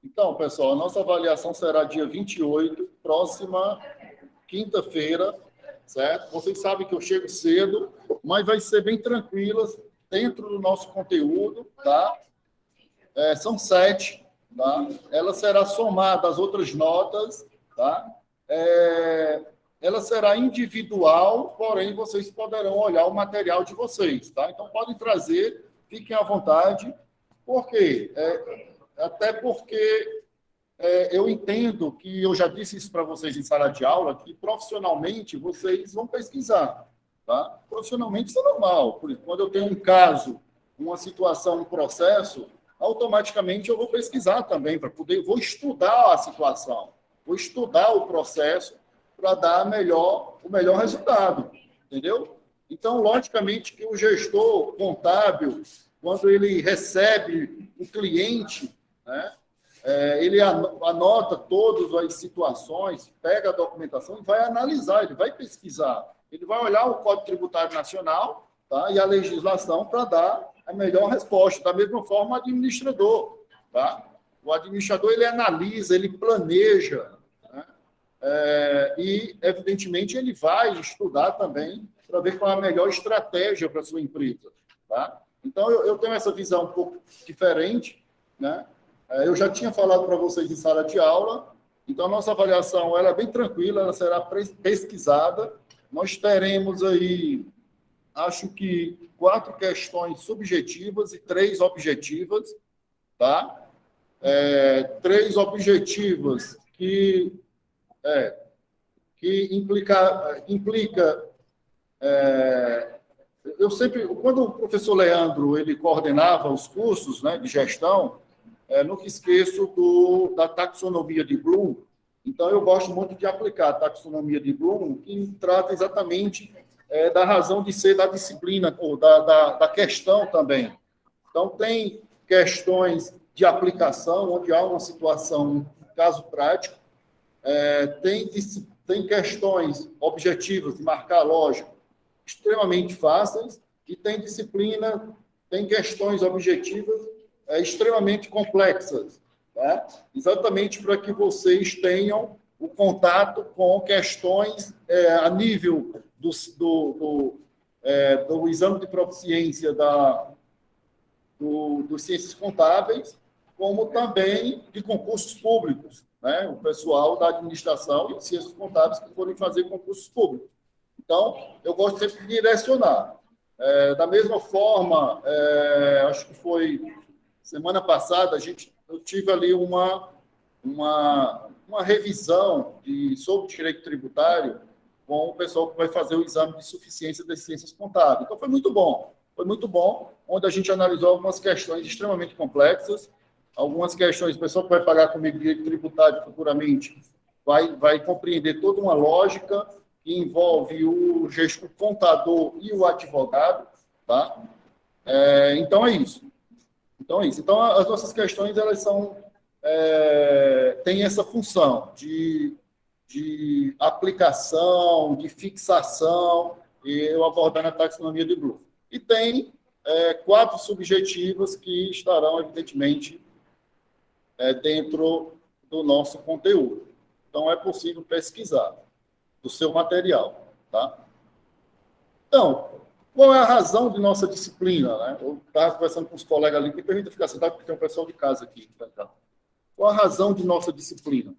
Então, pessoal, a nossa avaliação será dia 28, próxima quinta-feira, certo? Vocês sabem que eu chego cedo, mas vai ser bem tranquila dentro do nosso conteúdo, tá? São 7, tá? Ela será somada às outras notas, tá? Ela será individual, porém vocês poderão olhar o material de vocês, tá? Então podem trazer, fiquem à vontade. Por quê? Até porque eu entendo que eu já disse isso para vocês em sala de aula, que profissionalmente vocês vão pesquisar, tá? Profissionalmente isso é normal. Por exemplo, quando eu tenho um caso, uma situação, um processo, automaticamente eu vou pesquisar também para poder, vou estudar a situação, vou estudar o processo para dar o melhor resultado, entendeu? Então, logicamente que o gestor contábil, quando ele recebe o cliente, né, ele anota todas as situações, pega a documentação e vai analisar, ele vai pesquisar, ele vai olhar o Código Tributário Nacional, tá, e a legislação para dar a melhor resposta. Da mesma forma, o administrador. Tá? O administrador ele analisa, ele planeja, né? E, evidentemente, ele vai estudar também para ver qual é a melhor estratégia para a sua empresa. Tá? Então, eu tenho essa visão um pouco diferente, né? Eu já tinha falado para vocês em sala de aula, então a nossa avaliação ela é bem tranquila, ela será pesquisada. Nós teremos aí, acho que 4 questões subjetivas e 3 objetivas, tá? 3 objetivas que implica eu sempre, quando o professor Leandro ele coordenava os cursos, né, de gestão, nunca esqueço da taxonomia de Bloom. Então, eu gosto muito de aplicar a taxonomia de Bloom, que trata exatamente da razão de ser da disciplina, ou da questão também. Então, tem questões de aplicação, onde há uma situação, um caso prático, tem questões objetivas, de marcar lógico, extremamente fáceis, e tem disciplina, tem questões objetivas extremamente complexas, tá? Exatamente para que vocês tenham o contato com questões a nível do exame de proficiência dos ciências contábeis, como também de concursos públicos, né? O pessoal da administração e de ciências contábeis que forem fazer concursos públicos. Então, eu gosto sempre de direcionar. Da mesma forma, acho que foi semana passada, eu tive ali uma revisão sobre direito tributário com o pessoal que vai fazer o exame de suficiência das ciências contábeis. Então, foi muito bom, onde a gente analisou algumas questões extremamente complexas, algumas questões, o pessoal que vai pagar comigo direito tributário futuramente vai compreender toda uma lógica que envolve o contador e o advogado, tá? Então, é isso. Então, as nossas questões, elas têm essa função de aplicação, de fixação, e eu abordando a taxonomia de Bloom. E tem 4 subjetivas que estarão, evidentemente, dentro do nosso conteúdo. Então, é possível pesquisar do seu material, tá? Então, qual é a razão de nossa disciplina, né? Eu estava conversando com os colegas ali, me permita ficar sentado, porque tem um pessoal de casa aqui. Tá? Qual a razão de nossa disciplina?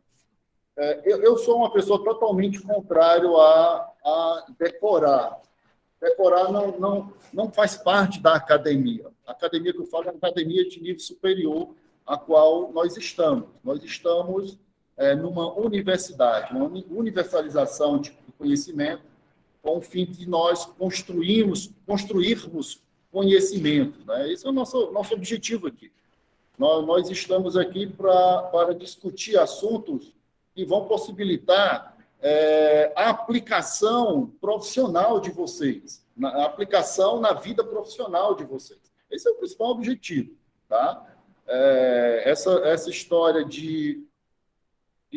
Eu sou uma pessoa totalmente contrário a decorar. Decorar não faz parte da academia. A academia que eu falo é uma academia de nível superior a qual nós estamos. Nós estamos numa universidade, uma universalização de conhecimento, com o fim de nós construirmos conhecimento. Né? Esse é o nosso objetivo aqui. Nós estamos aqui para discutir assuntos que vão possibilitar a aplicação profissional de vocês, a aplicação na vida profissional de vocês. Esse é o principal objetivo. Tá? Essa história de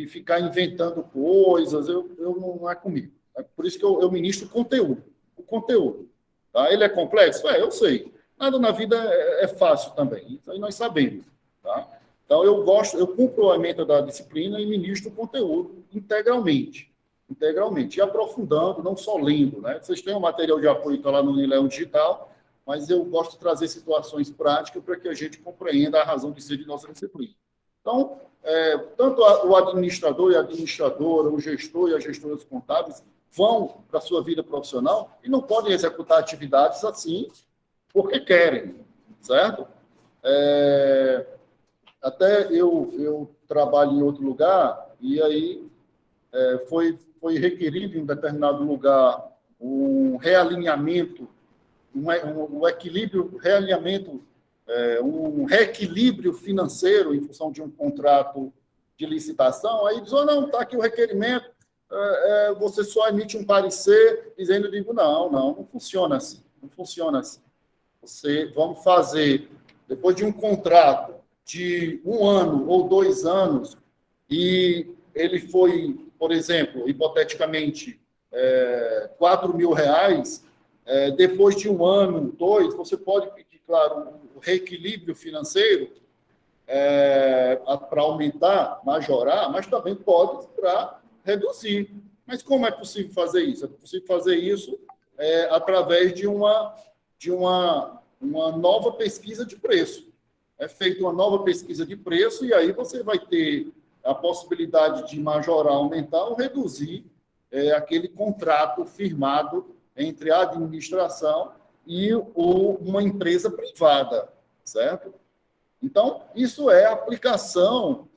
ficar inventando coisas, não é comigo. É por isso que eu ministro conteúdo. O conteúdo. Tá? Ele é complexo? Eu sei. Nada na vida é fácil também. Isso aí nós sabemos. Tá? Então, eu cumpro a ementa da disciplina e ministro o conteúdo integralmente. E aprofundando, não só lendo, né? Vocês têm um material de apoio que está lá no Unileão Digital, mas eu gosto de trazer situações práticas para que a gente compreenda a razão de ser de nossa disciplina. Então, tanto o administrador e a administradora, o gestor e as gestoras contábeis vão para a sua vida profissional e não podem executar atividades assim porque querem, certo? Até eu trabalho em outro lugar e aí foi requerido em um determinado lugar um realinhamento, um equilíbrio, realinhamento, um reequilíbrio financeiro em função de um contrato de licitação. Aí diz, não, está aqui o requerimento, você só emite um parecer dizendo, eu digo, não funciona assim, não funciona assim. Vamos fazer, depois de um contrato de 1 ano ou 2 anos, e ele foi, por exemplo, hipoteticamente, R$4.000, depois de 1 ano, 2, você pode pedir, claro, o reequilíbrio financeiro para aumentar, majorar, mas também pode para reduzir. Mas como é possível fazer isso? É possível fazer isso através de uma nova pesquisa de preço. É feita uma nova pesquisa de preço e aí você vai ter a possibilidade de majorar, aumentar ou reduzir aquele contrato firmado entre a administração e uma empresa privada, certo? Então, isso é aplicação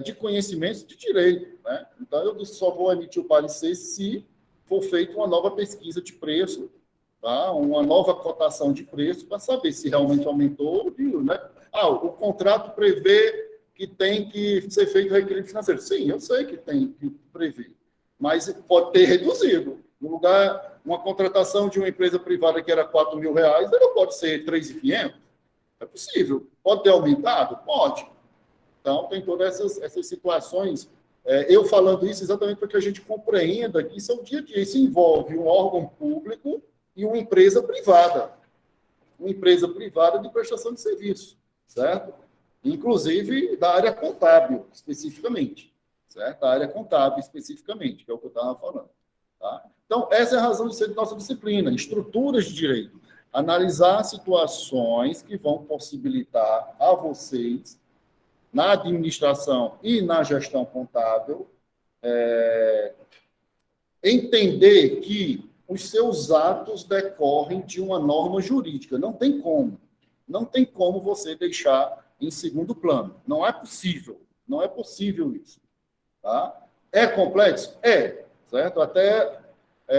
de conhecimentos de direito, né? Então, eu só vou emitir o parecer se for feita uma nova pesquisa de preço, tá? Uma nova cotação de preço para saber se realmente aumentou, né? O contrato prevê que tem que ser feito reequilíbrio financeiro. Sim, eu sei que tem que prever, mas pode ter reduzido. No lugar, uma contratação de uma empresa privada que era R$4.000, ela pode ser 3.500. É possível. Pode ter aumentado? Pode. Então, tem todas essas situações. Eu falando isso exatamente para que a gente compreenda que isso é o dia a dia. Isso envolve um órgão público e uma empresa privada. Uma empresa privada de prestação de serviço, certo? Inclusive da área contábil, especificamente. Certo? A área contábil, especificamente, que é o que eu estava falando. Tá? Então, essa é a razão de ser de nossa disciplina, estruturas de direito. Analisar situações que vão possibilitar a vocês, na administração e na gestão contábil, entender que os seus atos decorrem de uma norma jurídica. Não tem como. Não tem como você deixar em segundo plano. Não é possível. Não é possível isso. Tá? É complexo? É. Certo? Até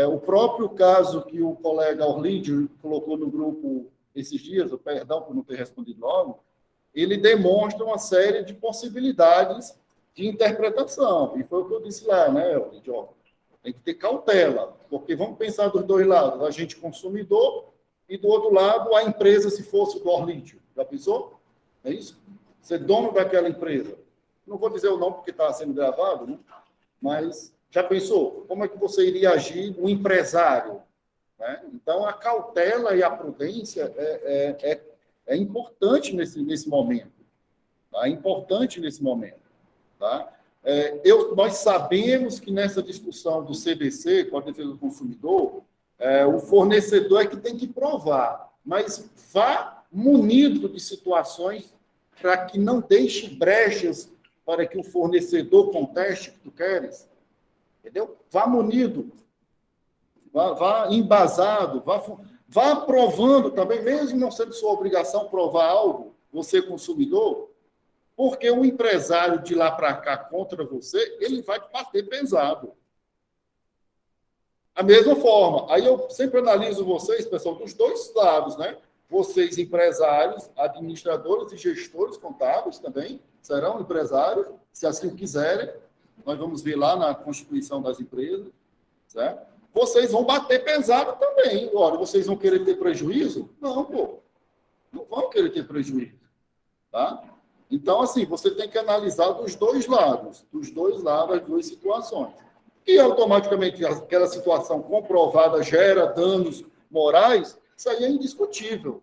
o próprio caso que o colega Orlídio colocou no grupo esses dias, perdão por não ter respondido logo, ele demonstra uma série de possibilidades de interpretação. E foi o que eu disse lá, né, Orlídio? Tem que ter cautela, porque vamos pensar dos dois lados, a gente consumidor e do outro lado a empresa, se fosse do Orlídio. Já pensou? É isso? Ser dono daquela empresa. Não vou dizer o nome porque está sendo gravado, né? Mas já pensou? Como é que você iria agir um empresário? Né? Então, a cautela e a prudência é importante nesse momento. Tá? É importante nesse momento. Tá? Nós sabemos que nessa discussão do CDC, com a defesa do consumidor, o fornecedor é que tem que provar, mas vá munido de situações para que não deixe brechas para que o fornecedor conteste o que tu queres. Entendeu? Vá munido, vá embasado, vá provando também, mesmo não sendo sua obrigação provar algo, você consumidor, porque o empresário de lá para cá contra você, ele vai te bater pesado. A mesma forma, aí eu sempre analiso vocês, pessoal, dos dois lados, né? Vocês, empresários, administradores e gestores contábeis também, serão empresários, se assim o quiserem. Nós vamos ver lá na Constituição das Empresas, certo? Vocês vão bater pesado também. Ora, vocês vão querer ter prejuízo? Não, pô. Não vão querer ter prejuízo. Tá? Então, assim, você tem que analisar dos dois lados, as duas situações. E, automaticamente, aquela situação comprovada gera danos morais, isso aí é indiscutível.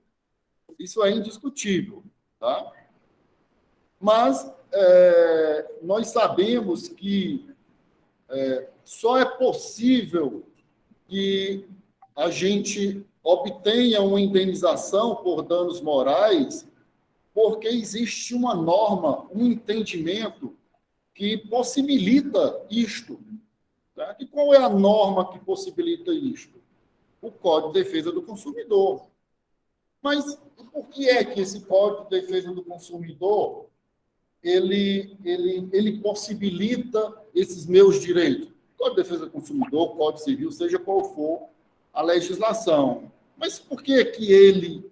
Isso é indiscutível. Tá? Mas nós sabemos que só é possível que a gente obtenha uma indenização por danos morais porque existe uma norma, um entendimento que possibilita isto. Tá? E qual é a norma que possibilita isto? O Código de Defesa do Consumidor. Mas por que é que esse Código de Defesa do Consumidor ele possibilita esses meus direitos? Código de Defesa do Consumidor, Código Civil, seja qual for a legislação. Mas por que que ele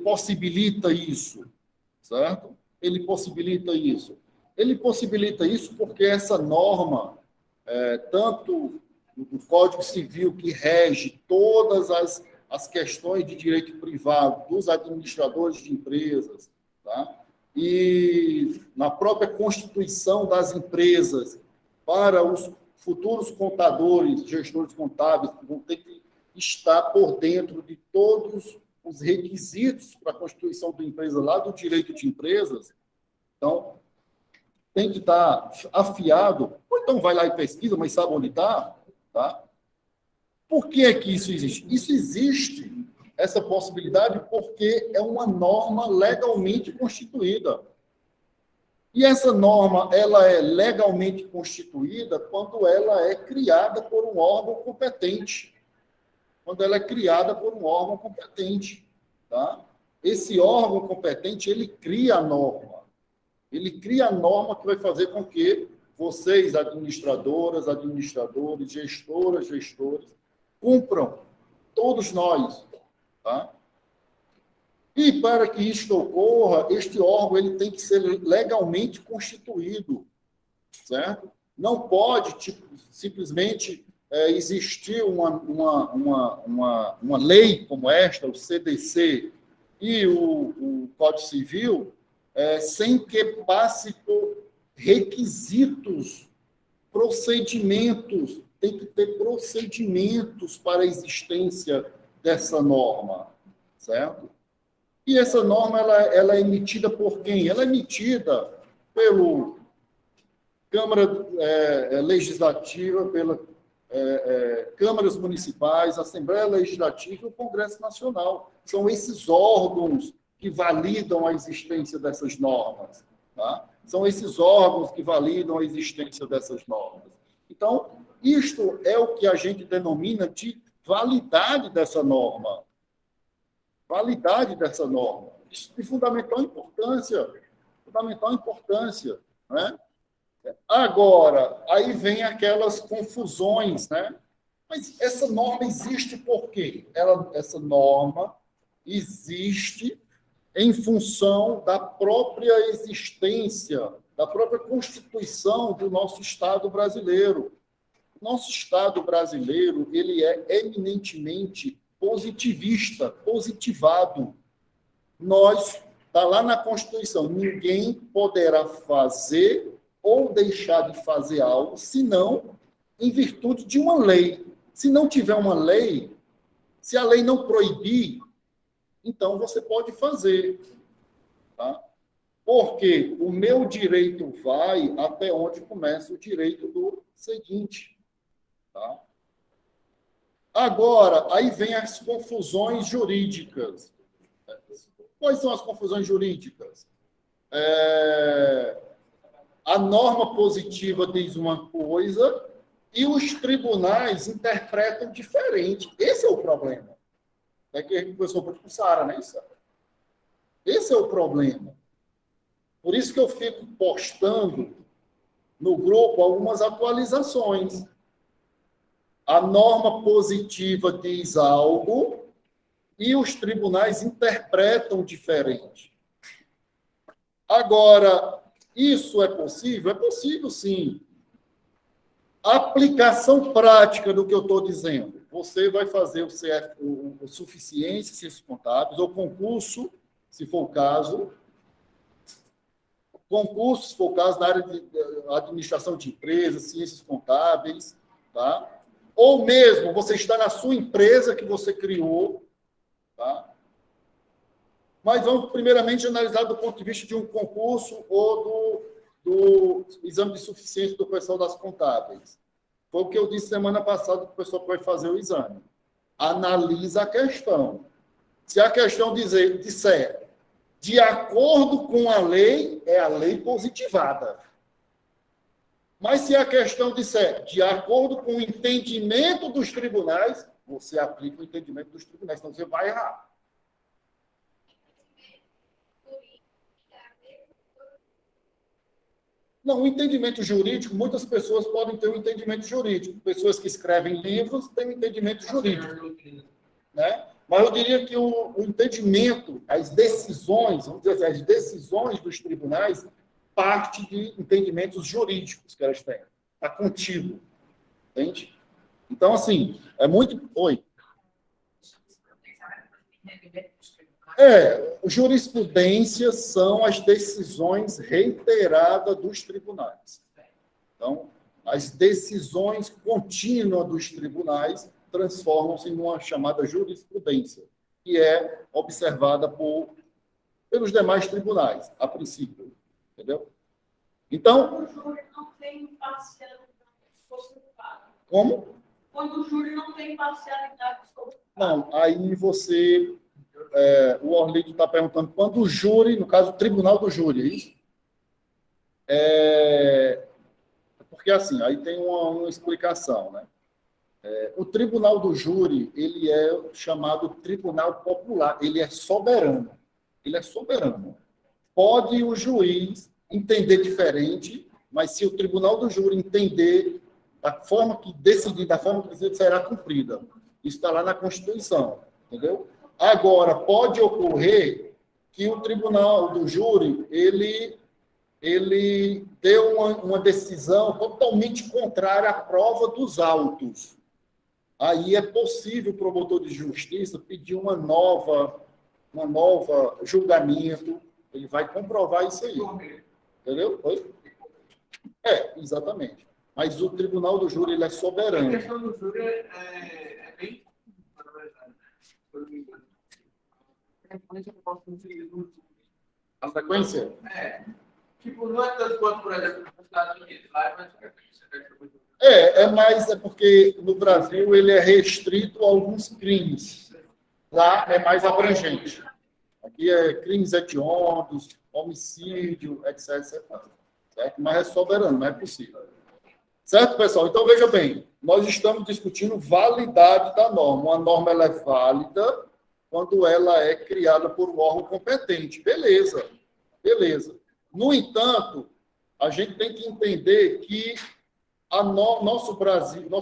possibilita isso, certo? Ele possibilita isso. Ele possibilita isso porque essa norma, tanto do Código Civil, que rege todas as questões de direito privado dos administradores de empresas, tá? E na própria constituição das empresas, para os futuros contadores, gestores contábeis, que vão ter que estar por dentro de todos os requisitos para a constituição da empresa lá do direito de empresas, então tem que estar afiado, ou então vai lá e pesquisa, mas sabe onde está, tá? Por que é que isso existe? Isso existe, essa possibilidade, porque é uma norma legalmente constituída. E essa norma, ela é legalmente constituída quando ela é criada por um órgão competente. Quando ela é criada por um órgão competente, tá? Esse órgão competente, ele cria a norma. Ele cria a norma que vai fazer com que vocês, administradoras, administradores, gestoras, gestores, cumpram, todos nós, tá? E para que isto ocorra, este órgão ele tem que ser legalmente constituído, certo? Não pode simplesmente existir uma lei como esta, o CDC e o Código Civil, sem que passe por requisitos, procedimentos, tem que ter procedimentos para a existência dessa norma, certo? E essa norma, ela é emitida por quem? Ela é emitida pelo Câmara Legislativa, pela câmaras municipais, Assembleia Legislativa e o Congresso Nacional. São esses órgãos que validam a existência dessas normas. Tá? São esses órgãos que validam a existência dessas normas. Então, isto é o que a gente denomina de validade dessa norma. Validade dessa norma. Isso de fundamental importância. Fundamental importância. Né? Agora, aí vem aquelas confusões, né? Mas essa norma existe por quê? Essa norma existe em função da própria existência, da própria constituição do nosso Estado brasileiro. Nosso Estado brasileiro, ele é eminentemente positivista, positivado. Está lá na Constituição, ninguém poderá fazer ou deixar de fazer algo, senão em virtude de uma lei. Se não tiver uma lei, se a lei não proibir, então você pode fazer. Tá? Porque o meu direito vai até onde começa o direito do seguinte. Tá? Agora, aí vem as confusões jurídicas. Quais são as confusões jurídicas? A norma positiva diz uma coisa e os tribunais interpretam diferente. Esse é o problema. É que a gente começou com Sara, não é isso? Esse é o problema. Por isso que eu fico postando no grupo algumas atualizações. A norma positiva diz algo e os tribunais interpretam diferente. Agora, isso é possível? É possível, sim. A aplicação prática do que eu estou dizendo. Você vai fazer o Suficiência, Ciências Contábeis, ou concurso, se for o caso. Concurso, se for o caso, na área de administração de empresas, ciências contábeis, tá? Ou mesmo você está na sua empresa que você criou, tá? Mas vamos, primeiramente, analisar do ponto de vista de um concurso ou do exame de suficiência do pessoal das contábeis. Foi o que eu disse semana passada que o pessoal pode fazer o exame. Analisa a questão. Se a questão disser de acordo com a lei, é a lei positivada. Mas se a questão disser de acordo com o entendimento dos tribunais, você aplica o entendimento dos tribunais, senão você vai errar. Não, o entendimento jurídico, muitas pessoas podem ter um entendimento jurídico. Pessoas que escrevem livros têm um entendimento jurídico. Né? Mas eu diria que o entendimento, as decisões, vamos dizer assim, as decisões dos tribunais, parte de entendimentos jurídicos que elas têm. Está contigo. Entende? Então, assim, é muito... Oi. Jurisprudência são as decisões reiteradas dos tribunais. Então, as decisões contínuas dos tribunais transformam-se em uma chamada jurisprudência, que é observada pelos demais tribunais, a princípio. Entendeu? Então... Quando o júri não tem parcialidade sobre o fato. Como? Quando o júri não tem parcialidade sobre o fato. Não, aí você... o Orlando está perguntando quando o júri, no caso, o tribunal do júri, é isso? Porque, assim, aí tem uma explicação, né? O tribunal do júri, ele é chamado tribunal popular, ele é soberano. Ele é soberano. Pode o juiz entender diferente, mas se o tribunal do júri entender da forma que decidir, será cumprida. Isso está lá na Constituição, entendeu? Agora, pode ocorrer que o tribunal do júri, ele deu uma decisão totalmente contrária à prova dos autos. Aí é possível o promotor de justiça pedir uma nova julgamento, ele vai comprovar isso aí. Entendeu? Oi? Exatamente. Mas o tribunal do júri, ele é soberano. A questão do júri é bem... A frequência? Tipo, não é tanto quanto, por exemplo, nos Estados Unidos. Lá é mais frequência. É porque no Brasil ele é restrito a alguns crimes. Lá é mais abrangente. Aqui é crimes hediondos, homicídio, etc. Certo? Mas é soberano, não é possível. Certo, pessoal? Então, veja bem, nós estamos discutindo validade da norma. Uma norma ela é válida quando ela é criada por um órgão competente. Beleza. No entanto, a gente tem que entender que nosso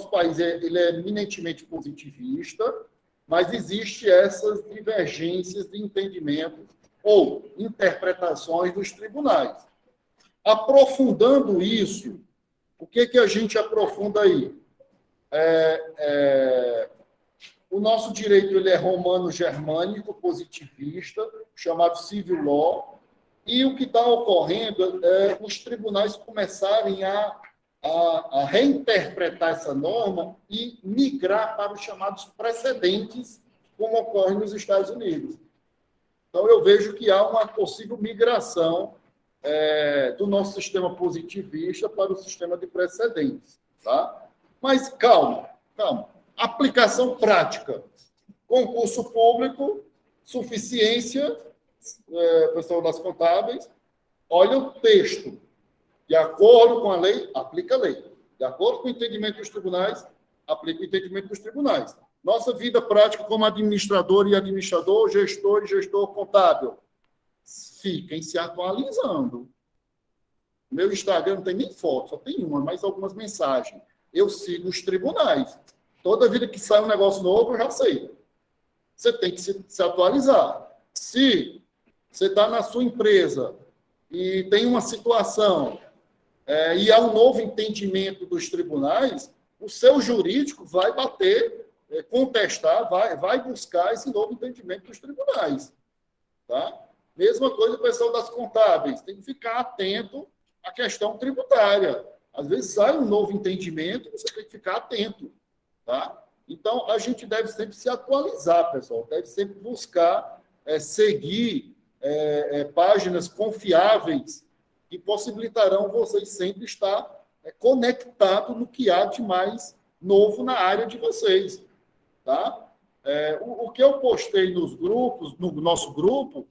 país ele é eminentemente positivista, mas existe essas divergências de entendimento ou interpretações dos tribunais. Aprofundando isso, o que a gente aprofunda aí? O nosso direito ele é romano-germânico, positivista, chamado civil law, e o que está ocorrendo é os tribunais começarem a reinterpretar essa norma e migrar para os chamados precedentes, como ocorre nos Estados Unidos. Então, eu vejo que há uma possível migração do nosso sistema positivista para o sistema de precedentes. Tá? Mas, calma. Aplicação prática. Concurso público, suficiência, pessoal das contábeis, olha o texto. De acordo com a lei, aplica a lei. De acordo com o entendimento dos tribunais, aplica o entendimento dos tribunais. Nossa vida prática como administrador e administrador, gestor e gestor contábil. Fiquem se atualizando. Meu Instagram não tem nem foto, só tem uma, mais algumas mensagens. Eu sigo os tribunais. Toda vida que sai um negócio novo, eu já sei. Você tem que se atualizar. Se você está na sua empresa e tem uma situação e há um novo entendimento dos tribunais, o seu jurídico vai contestar, vai buscar esse novo entendimento dos tribunais. Tá? Mesma coisa o pessoal das contábeis. Tem que ficar atento à questão tributária. Às vezes sai um novo entendimento, você tem que ficar atento. Tá? Então, a gente deve sempre se atualizar, pessoal. Deve sempre buscar seguir páginas confiáveis que possibilitarão vocês sempre estar conectados no que há de mais novo na área de vocês. Tá? O que eu postei nos grupos, no nosso grupo,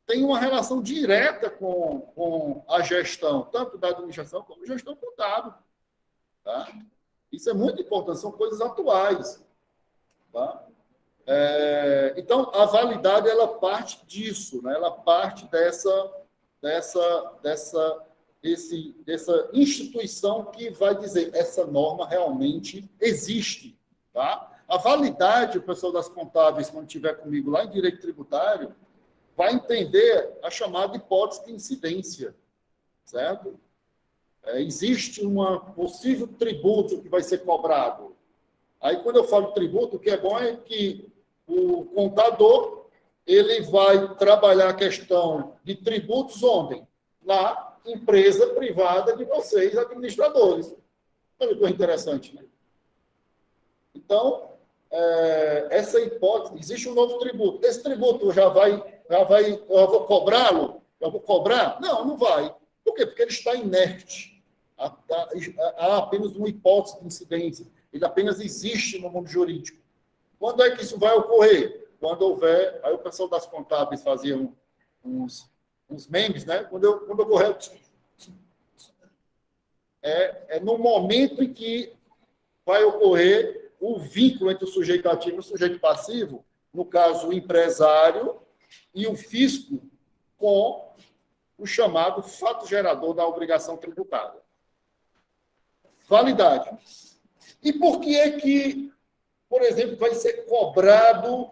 tem uma relação direta com a gestão, tanto da administração como gestão contábil. Tá? Isso é muito importante, são coisas atuais. Tá? Então, a validade, ela parte disso, né? Ela parte dessa instituição que vai dizer essa norma realmente existe. Tá? A validade, o pessoal das contábeis, quando estiver comigo lá em direito tributário, vai entender a chamada hipótese de incidência, certo? Existe um possível tributo que vai ser cobrado. Aí, quando eu falo tributo, o que é bom é que o contador ele vai trabalhar a questão de tributos onde? Na empresa privada de vocês, administradores. Olha que coisa interessante, né? Então, essa hipótese, existe um novo tributo. Esse tributo eu vou cobrá-lo? Eu vou cobrar? Não, não vai. Por quê? Porque ele está inerte. Há apenas uma hipótese de incidência. Ele apenas existe no mundo jurídico. Quando é que isso vai ocorrer? Quando houver... Aí o pessoal das contábeis fazia uns memes, né? Quando ocorrer... no momento em que vai ocorrer o vínculo entre o sujeito ativo e o sujeito passivo, no caso, o empresário e o fisco, com o chamado fato gerador da obrigação tributária. Validade. E por que é que, por exemplo, vai ser cobrado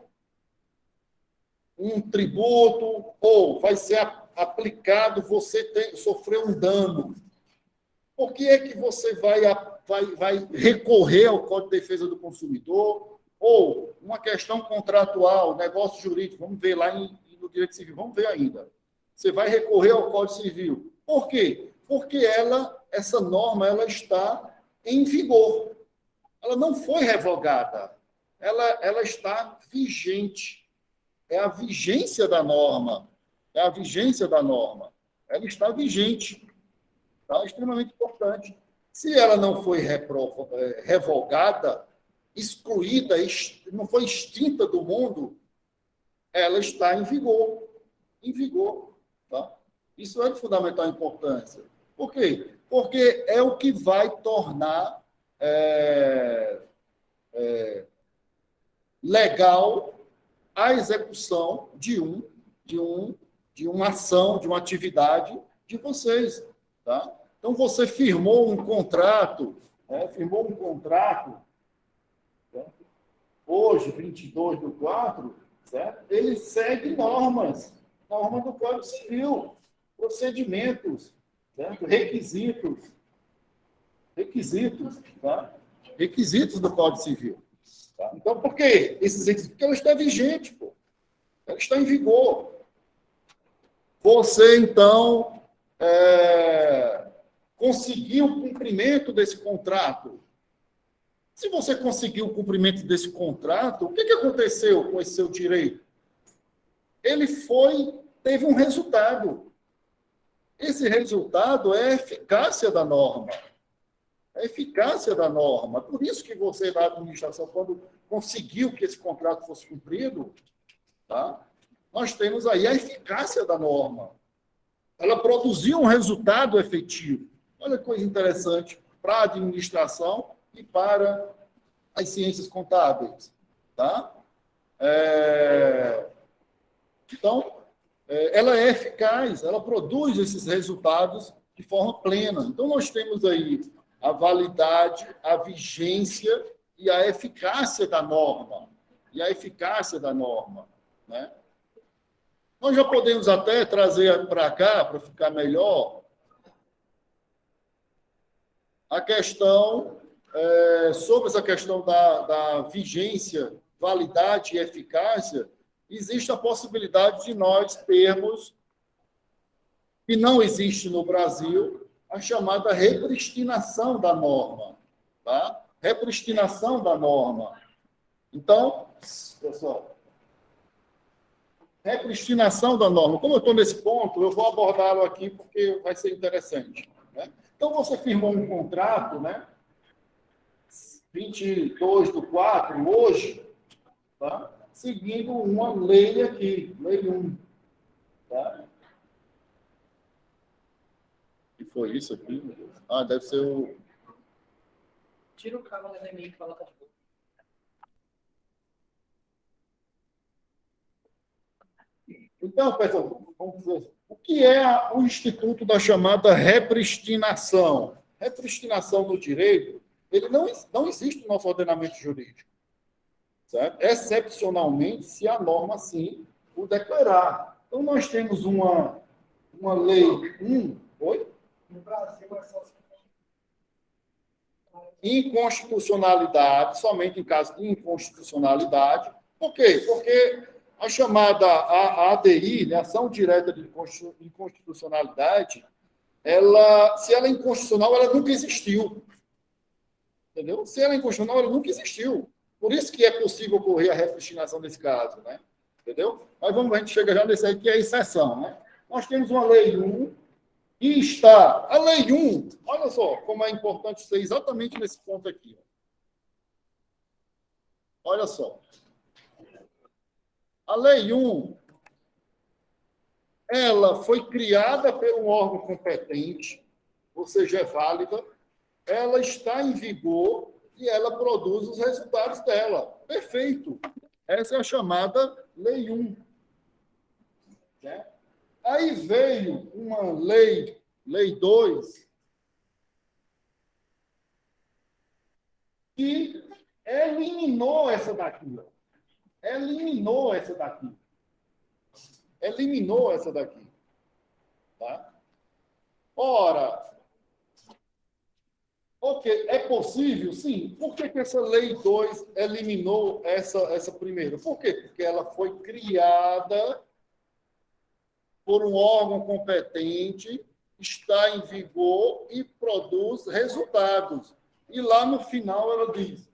um tributo ou vai ser aplicado, você sofreu um dano? Por que é que você vai recorrer ao Código de Defesa do Consumidor ou uma questão contratual, negócio jurídico, vamos ver lá no direito civil, vamos ver ainda. Você vai recorrer ao Código Civil. Por quê? Porque essa norma ela está em vigor. Ela não foi revogada. Ela está vigente. É a vigência da norma. É a vigência da norma. Ela está vigente. Tá? Extremamente importante. Se ela não foi revogada, excluída, não foi extinta do mundo, ela está em vigor. Em vigor. Tá? Isso é de fundamental importância. Por quê? Porque é o que vai tornar legal a execução de uma ação, de uma atividade de vocês. Tá? Então, você firmou um contrato, certo? Hoje, 22/4, certo? Ele segue normas do Código Civil, procedimentos, certo? Requisitos, tá? Requisitos do Código Civil. Tá? Então, por que esses requisitos? Porque ela está vigente, pô. Ela está em vigor. Você, então, conseguiu o cumprimento desse contrato. Se você conseguiu o cumprimento desse contrato, o que aconteceu com esse seu direito? Ele teve um resultado. Esse resultado é a eficácia da norma. A eficácia da norma. Por isso que você, na administração, quando conseguiu que esse contrato fosse cumprido, tá? Nós temos aí a eficácia da norma. Ela produziu um resultado efetivo. Olha que coisa interessante para a administração e para as ciências contábeis. Tá? Então, ela é eficaz, ela produz esses resultados de forma plena. Então, nós temos aí a validade, a vigência e a eficácia da norma. Né? Nós já podemos até trazer para cá, para ficar melhor, a questão, sobre essa questão da vigência, validade e eficácia, existe a possibilidade de nós termos, que não existe no Brasil, a chamada repristinação da norma. Tá? Repristinação da norma. Então, pessoal, Repristinação da norma. Como eu estou nesse ponto, eu vou abordá-lo aqui porque vai ser interessante. Né? Então, você firmou um contrato, né? 22/4, hoje, tá? Seguindo uma lei aqui, lei 1. Tá? E foi isso aqui? Meu Deus. Ah, deve ser o... Tira o cabo do e-mail e coloca de boa. Então, pessoal, vamos dizer, o que é o instituto da chamada repristinação? Repristinação do direito, ele não existe no nosso ordenamento jurídico. Certo? Excepcionalmente, se a norma, sim, o declarar. Então, nós temos uma lei 1, oi? No Brasil, é só Inconstitucionalidade, somente em caso de inconstitucionalidade. Por quê? Porque a chamada ADI, né, Ação Direta de Inconstitucionalidade, se ela é inconstitucional, ela nunca existiu. Entendeu? Se ela é inconstitucional, ela nunca existiu. Por isso que é possível ocorrer a repristinação nesse caso. Né? Entendeu? Mas a gente chega já nesse aí que é a exceção. Né? Nós temos uma lei 1, e está a lei 1, olha só como é importante ser exatamente nesse ponto aqui. Olha só. A lei 1, ela foi criada por um órgão competente, ou seja, é válida, ela está em vigor e ela produz os resultados dela. Perfeito. Essa é a chamada lei 1. Né? Aí veio uma lei 2, que eliminou essa daqui. Eliminou essa daqui. Tá? Ora, ok, é possível? Sim. Por que essa lei 2 eliminou essa primeira? Por quê? Porque ela foi criada por um órgão competente, está em vigor e produz resultados. E lá no final ela diz,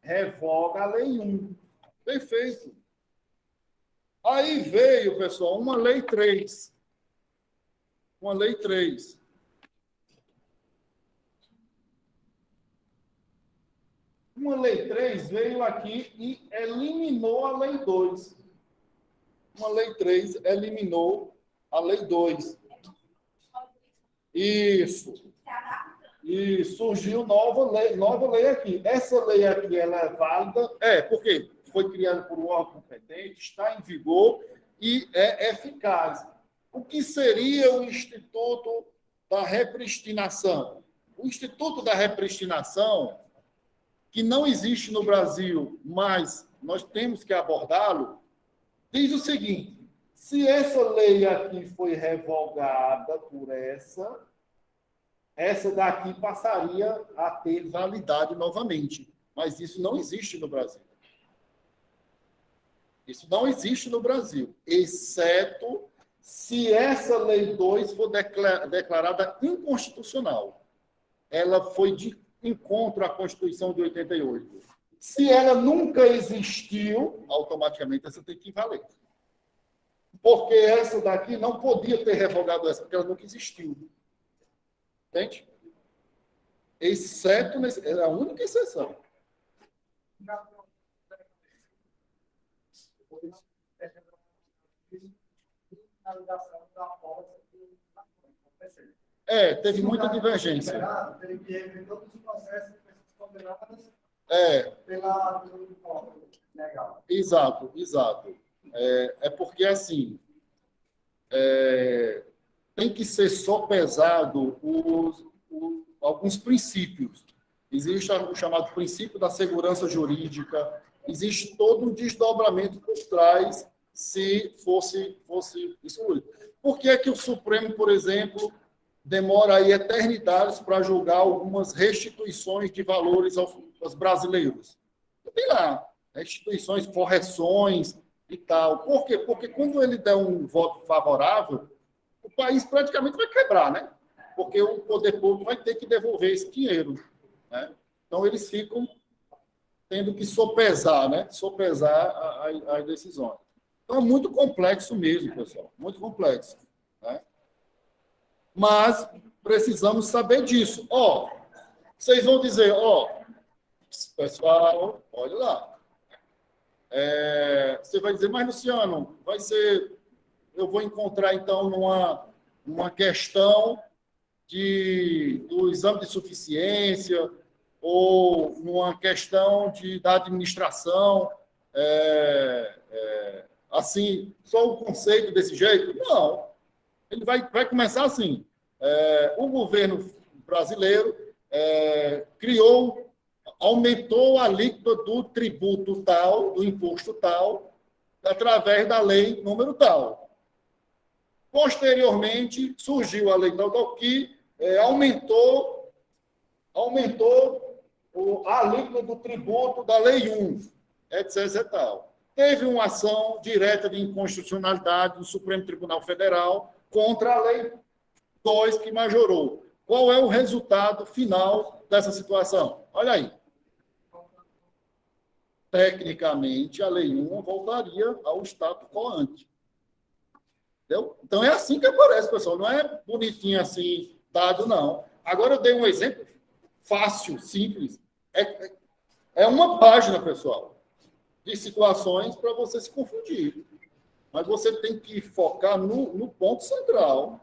revoga a lei 1. Perfeito. Aí veio, pessoal, uma lei 3. Uma lei 3. Uma lei 3 veio aqui e eliminou a lei 2. Uma lei 3 eliminou a lei 2. Isso. E surgiu nova lei aqui. Essa lei aqui ela é válida, porque foi criada por um órgão competente, está em vigor e é eficaz. O que seria o Instituto da Repristinação? O Instituto da Repristinação, que não existe no Brasil, mas nós temos que abordá-lo, diz o seguinte: se essa lei aqui foi revogada por essa daqui passaria a ter validade novamente. Mas isso não existe no Brasil. Isso não existe no Brasil, exceto se essa lei 2 for declarada inconstitucional. Ela foi de encontro à Constituição de 88. Se ela nunca existiu, automaticamente essa tem que valer. Porque essa daqui não podia ter revogado essa, porque ela nunca existiu. Entende? Exceto, é a única exceção. Teve muita divergência. Teve que rever todos os processos de pessoas condenadas pelo legal. Exato. Porque, assim, tem que ser sopesado alguns princípios. Existe o chamado princípio da segurança jurídica, existe todo um desdobramento por trás se fosse excluído. Por que é que o Supremo, por exemplo, demora aí eternidades para julgar algumas restituições de valores aos brasileiros? Tem lá, restituições, correções e tal. Por quê? Porque quando ele der um voto favorável, o país praticamente vai quebrar, né? Porque o poder público vai ter que devolver esse dinheiro. Né? Então, eles ficam tendo que sopesar, né? Sopesar as decisões. Então, é muito complexo mesmo, pessoal, muito complexo, né? Mas precisamos saber disso. Ó, vocês vão dizer, ó, pessoal, olha lá. Você vai dizer, mas, Luciano, eu vou encontrar, então, numa questão do exame de suficiência ou numa questão da administração, assim, só o conceito desse jeito? Não. Ele vai começar assim. O governo brasileiro aumentou a alíquota do tributo tal, do imposto tal, através da lei número tal. Posteriormente, surgiu a lei tal que aumentou a alíquota do tributo da lei 1, etc. E tal. Teve uma ação direta de inconstitucionalidade do Supremo Tribunal Federal contra a lei 2 que majorou. Qual é o resultado final dessa situação? Olha aí. Tecnicamente, a lei 1 voltaria ao status quo ante. Entendeu? Então, é assim que aparece, pessoal. Não é bonitinho assim, dado, não. Agora, eu dei um exemplo fácil, simples. É uma página, pessoal, de situações para você se confundir. Mas você tem que focar no ponto central.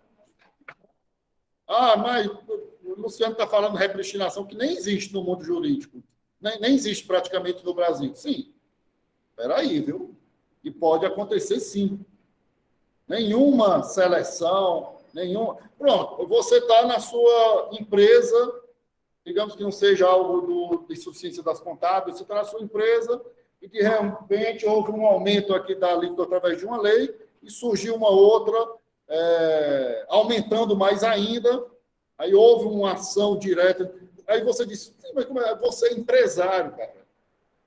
Mas o Luciano está falando de repristinação que nem existe no mundo jurídico. Nem existe praticamente no Brasil. Sim. Espera aí, viu? E pode acontecer, sim. Nenhuma seleção, Pronto, você está na sua empresa, digamos que não seja algo de suficiência das contábeis, você está na sua empresa e, de repente, houve um aumento aqui da alíquota através de uma lei e surgiu uma outra aumentando mais ainda, aí houve uma ação direta. Aí você disse, mas como é? Você é empresário, cara.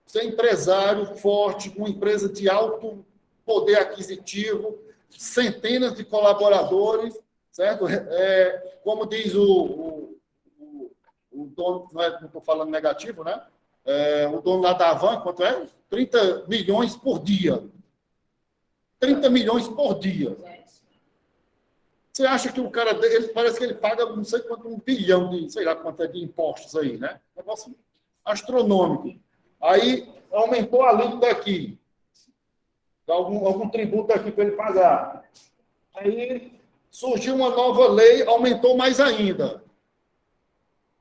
Você é empresário forte, uma empresa de alto poder aquisitivo, centenas de colaboradores, certo? Como diz o dono, não estou falando negativo, né? O dono lá da Havan, quanto é? 30 milhões por dia. 30 milhões por dia. Você acha que o cara, parece que ele paga não sei quanto, 1 bilhão de, sei lá quanto é de impostos aí, né? Negócio astronômico. Aí aumentou a alíquota aqui. Algum tributo aqui para ele pagar. Aí surgiu uma nova lei, aumentou mais ainda.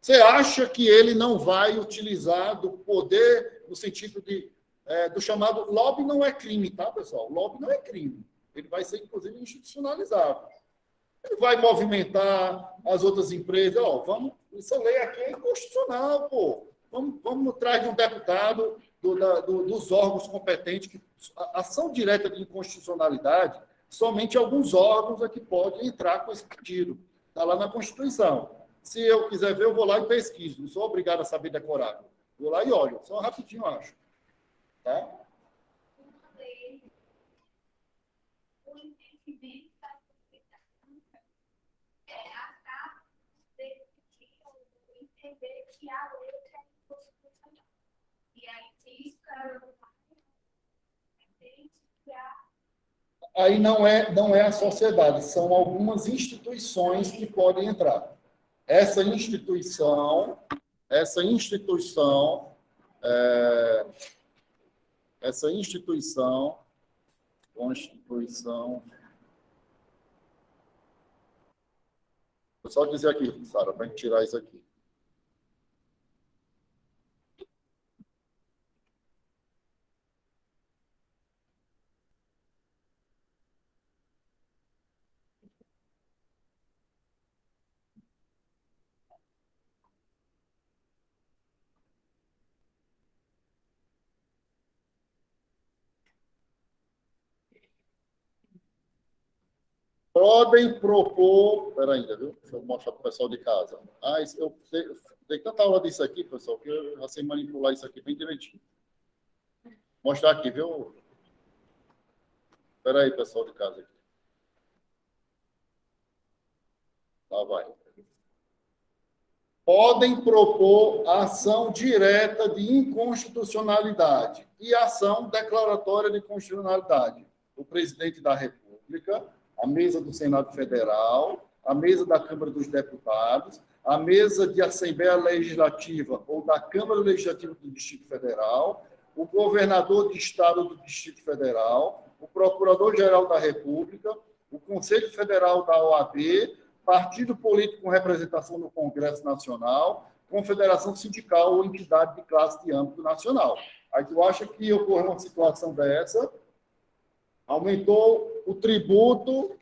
Você acha que ele não vai utilizar do poder no sentido do chamado lobby não é crime, tá, pessoal? Lobby não é crime. Ele vai ser, inclusive, institucionalizado. Ele vai movimentar as outras empresas. Essa lei aqui é inconstitucional, pô. Vamos atrás de um deputado dos órgãos competentes. A ação direta de inconstitucionalidade, somente alguns órgãos é que podem entrar com esse pedido. Está lá na Constituição. Se eu quiser ver, eu vou lá e pesquiso. Não sou obrigado a saber decorar. Vou lá e olho. Só rapidinho, acho. Tá? Que a letra é inconstitucional. E aí, isso aí não é a sociedade, são algumas instituições que podem entrar. Essa instituição, Constituição. Vou só dizer aqui, Sara, para a gente tirar isso aqui. Podem propor. Espera ainda, viu? Deixa eu mostrar para o pessoal de casa. Eu dei tanta aula disso aqui, pessoal, que eu já sei manipular isso aqui bem direitinho. Vou mostrar aqui, viu? Espera aí, pessoal de casa. Lá vai. Podem propor ação direta de inconstitucionalidade e ação declaratória de constitucionalidade. do presidente da República, a mesa do Senado Federal, a mesa da Câmara dos Deputados, a mesa de Assembleia Legislativa ou da Câmara Legislativa do Distrito Federal, o governador de Estado do Distrito Federal, o Procurador-Geral da República, o Conselho Federal da OAB, partido político com representação no Congresso Nacional, confederação sindical ou entidade de classe de âmbito nacional. Aí tu acha que ocorreu uma situação dessa, aumentou o tributo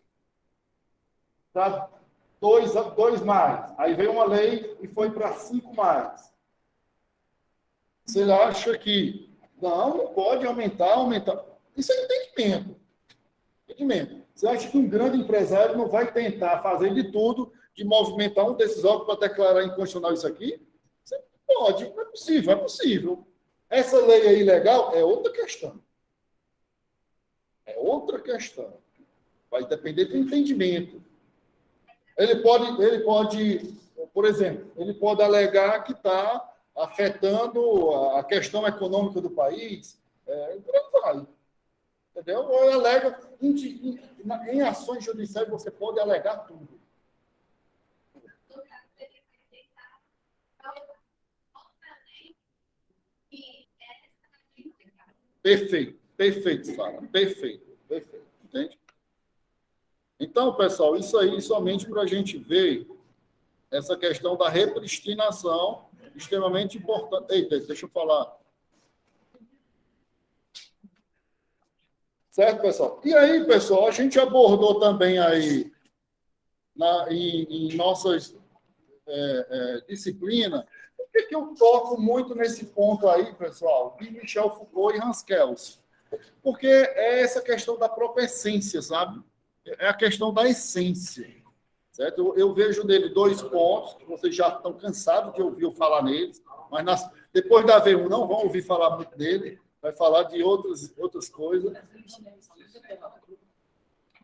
para 2 mais. Aí veio uma lei e foi para 5 mais. Você acha que não pode aumentar. Isso é entendimento. Você acha que um grande empresário não vai tentar fazer de tudo de movimentar um desses órgãos para declarar inconstitucional isso aqui? Você pode, é possível. Essa lei é ilegal? É outra questão. Vai depender do entendimento. Ele pode, por exemplo, ele pode alegar que está afetando a questão econômica do país, por aí vai. Entendeu? Ou ele alega, em ações judiciais você pode alegar tudo. Perfeito, Sara. Perfeito. Entende? Então, pessoal, isso aí somente para a gente ver essa questão da repristinação, extremamente importante. Eita, deixa eu falar. Certo, pessoal? E aí, pessoal, a gente abordou também aí em nossas disciplinas. Por que eu toco muito nesse ponto aí, pessoal, de Michel Foucault e Hans Kelsen? Porque é essa questão da própria essência, sabe? É a questão da essência. Certo? Eu vejo nele 2 pontos, que vocês já estão cansados de ouvir eu falar neles, mas depois da V1 não vão ouvir falar muito dele, vai falar de outras coisas.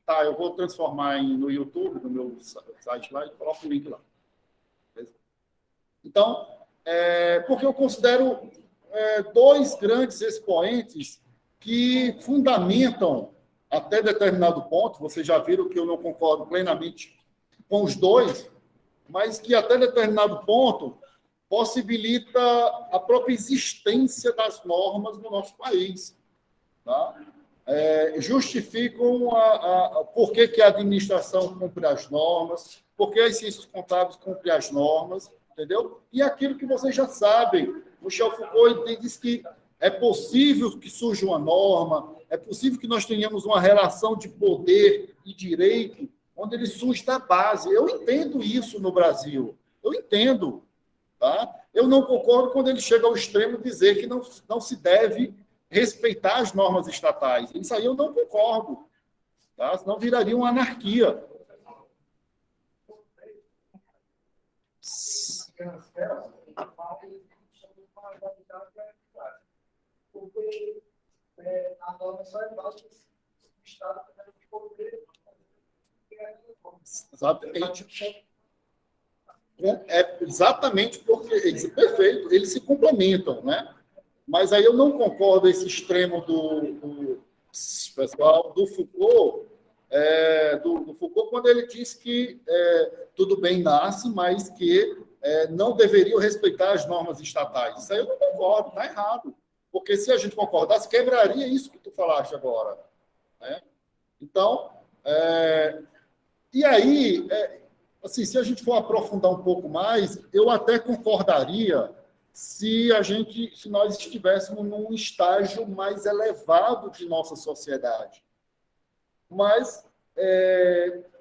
Tá, eu vou transformar no YouTube, no meu site lá, e coloco o link lá. Então, porque eu considero 2 grandes expoentes que fundamentam, até determinado ponto, vocês já viram que eu não concordo plenamente com os 2, mas que até determinado ponto possibilita a própria existência das normas no nosso país. Tá? Justificam por que a administração cumpre as normas, por que as ciências contábeis cumprem as normas, entendeu? E aquilo que vocês já sabem, Michel Foucault diz que é possível que surja uma norma, é possível que nós tenhamos uma relação de poder e direito onde ele surge da base. Eu entendo isso no Brasil. Eu entendo. Tá? Eu não concordo quando ele chega ao extremo de dizer que não se deve respeitar as normas estatais. Isso aí eu não concordo. Tá? Senão viraria uma anarquia. Porque a norma só é válida se o Estado tem poder. Exatamente. Exatamente porque, perfeito, eles se complementam, né? Mas aí eu não concordo esse extremo do pessoal, do Foucault, do Foucault, quando ele diz que tudo bem nasce, mas que não deveriam respeitar as normas estatais. Isso aí eu não concordo, está errado. Porque se a gente concordasse, quebraria isso que tu falaste agora. Né? Então, e aí, assim, se a gente for aprofundar um pouco mais, eu até concordaria se nós estivéssemos num estágio mais elevado de nossa sociedade. Mas,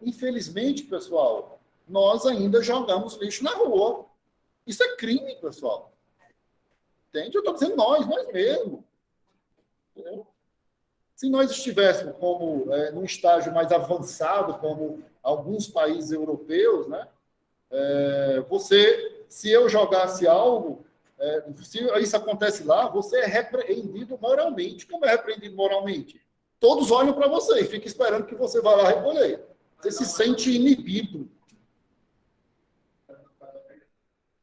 infelizmente, pessoal, nós ainda jogamos lixo na rua. Isso é crime, pessoal. Entende? Eu estou dizendo nós mesmos. Entendeu? Se nós estivéssemos num estágio mais avançado, como alguns países europeus, né? Se eu jogasse algo, se isso acontece lá, você é repreendido moralmente. Como é repreendido moralmente? Todos olham para você e ficam esperando que você vá lá recolher. Você se sente inibido.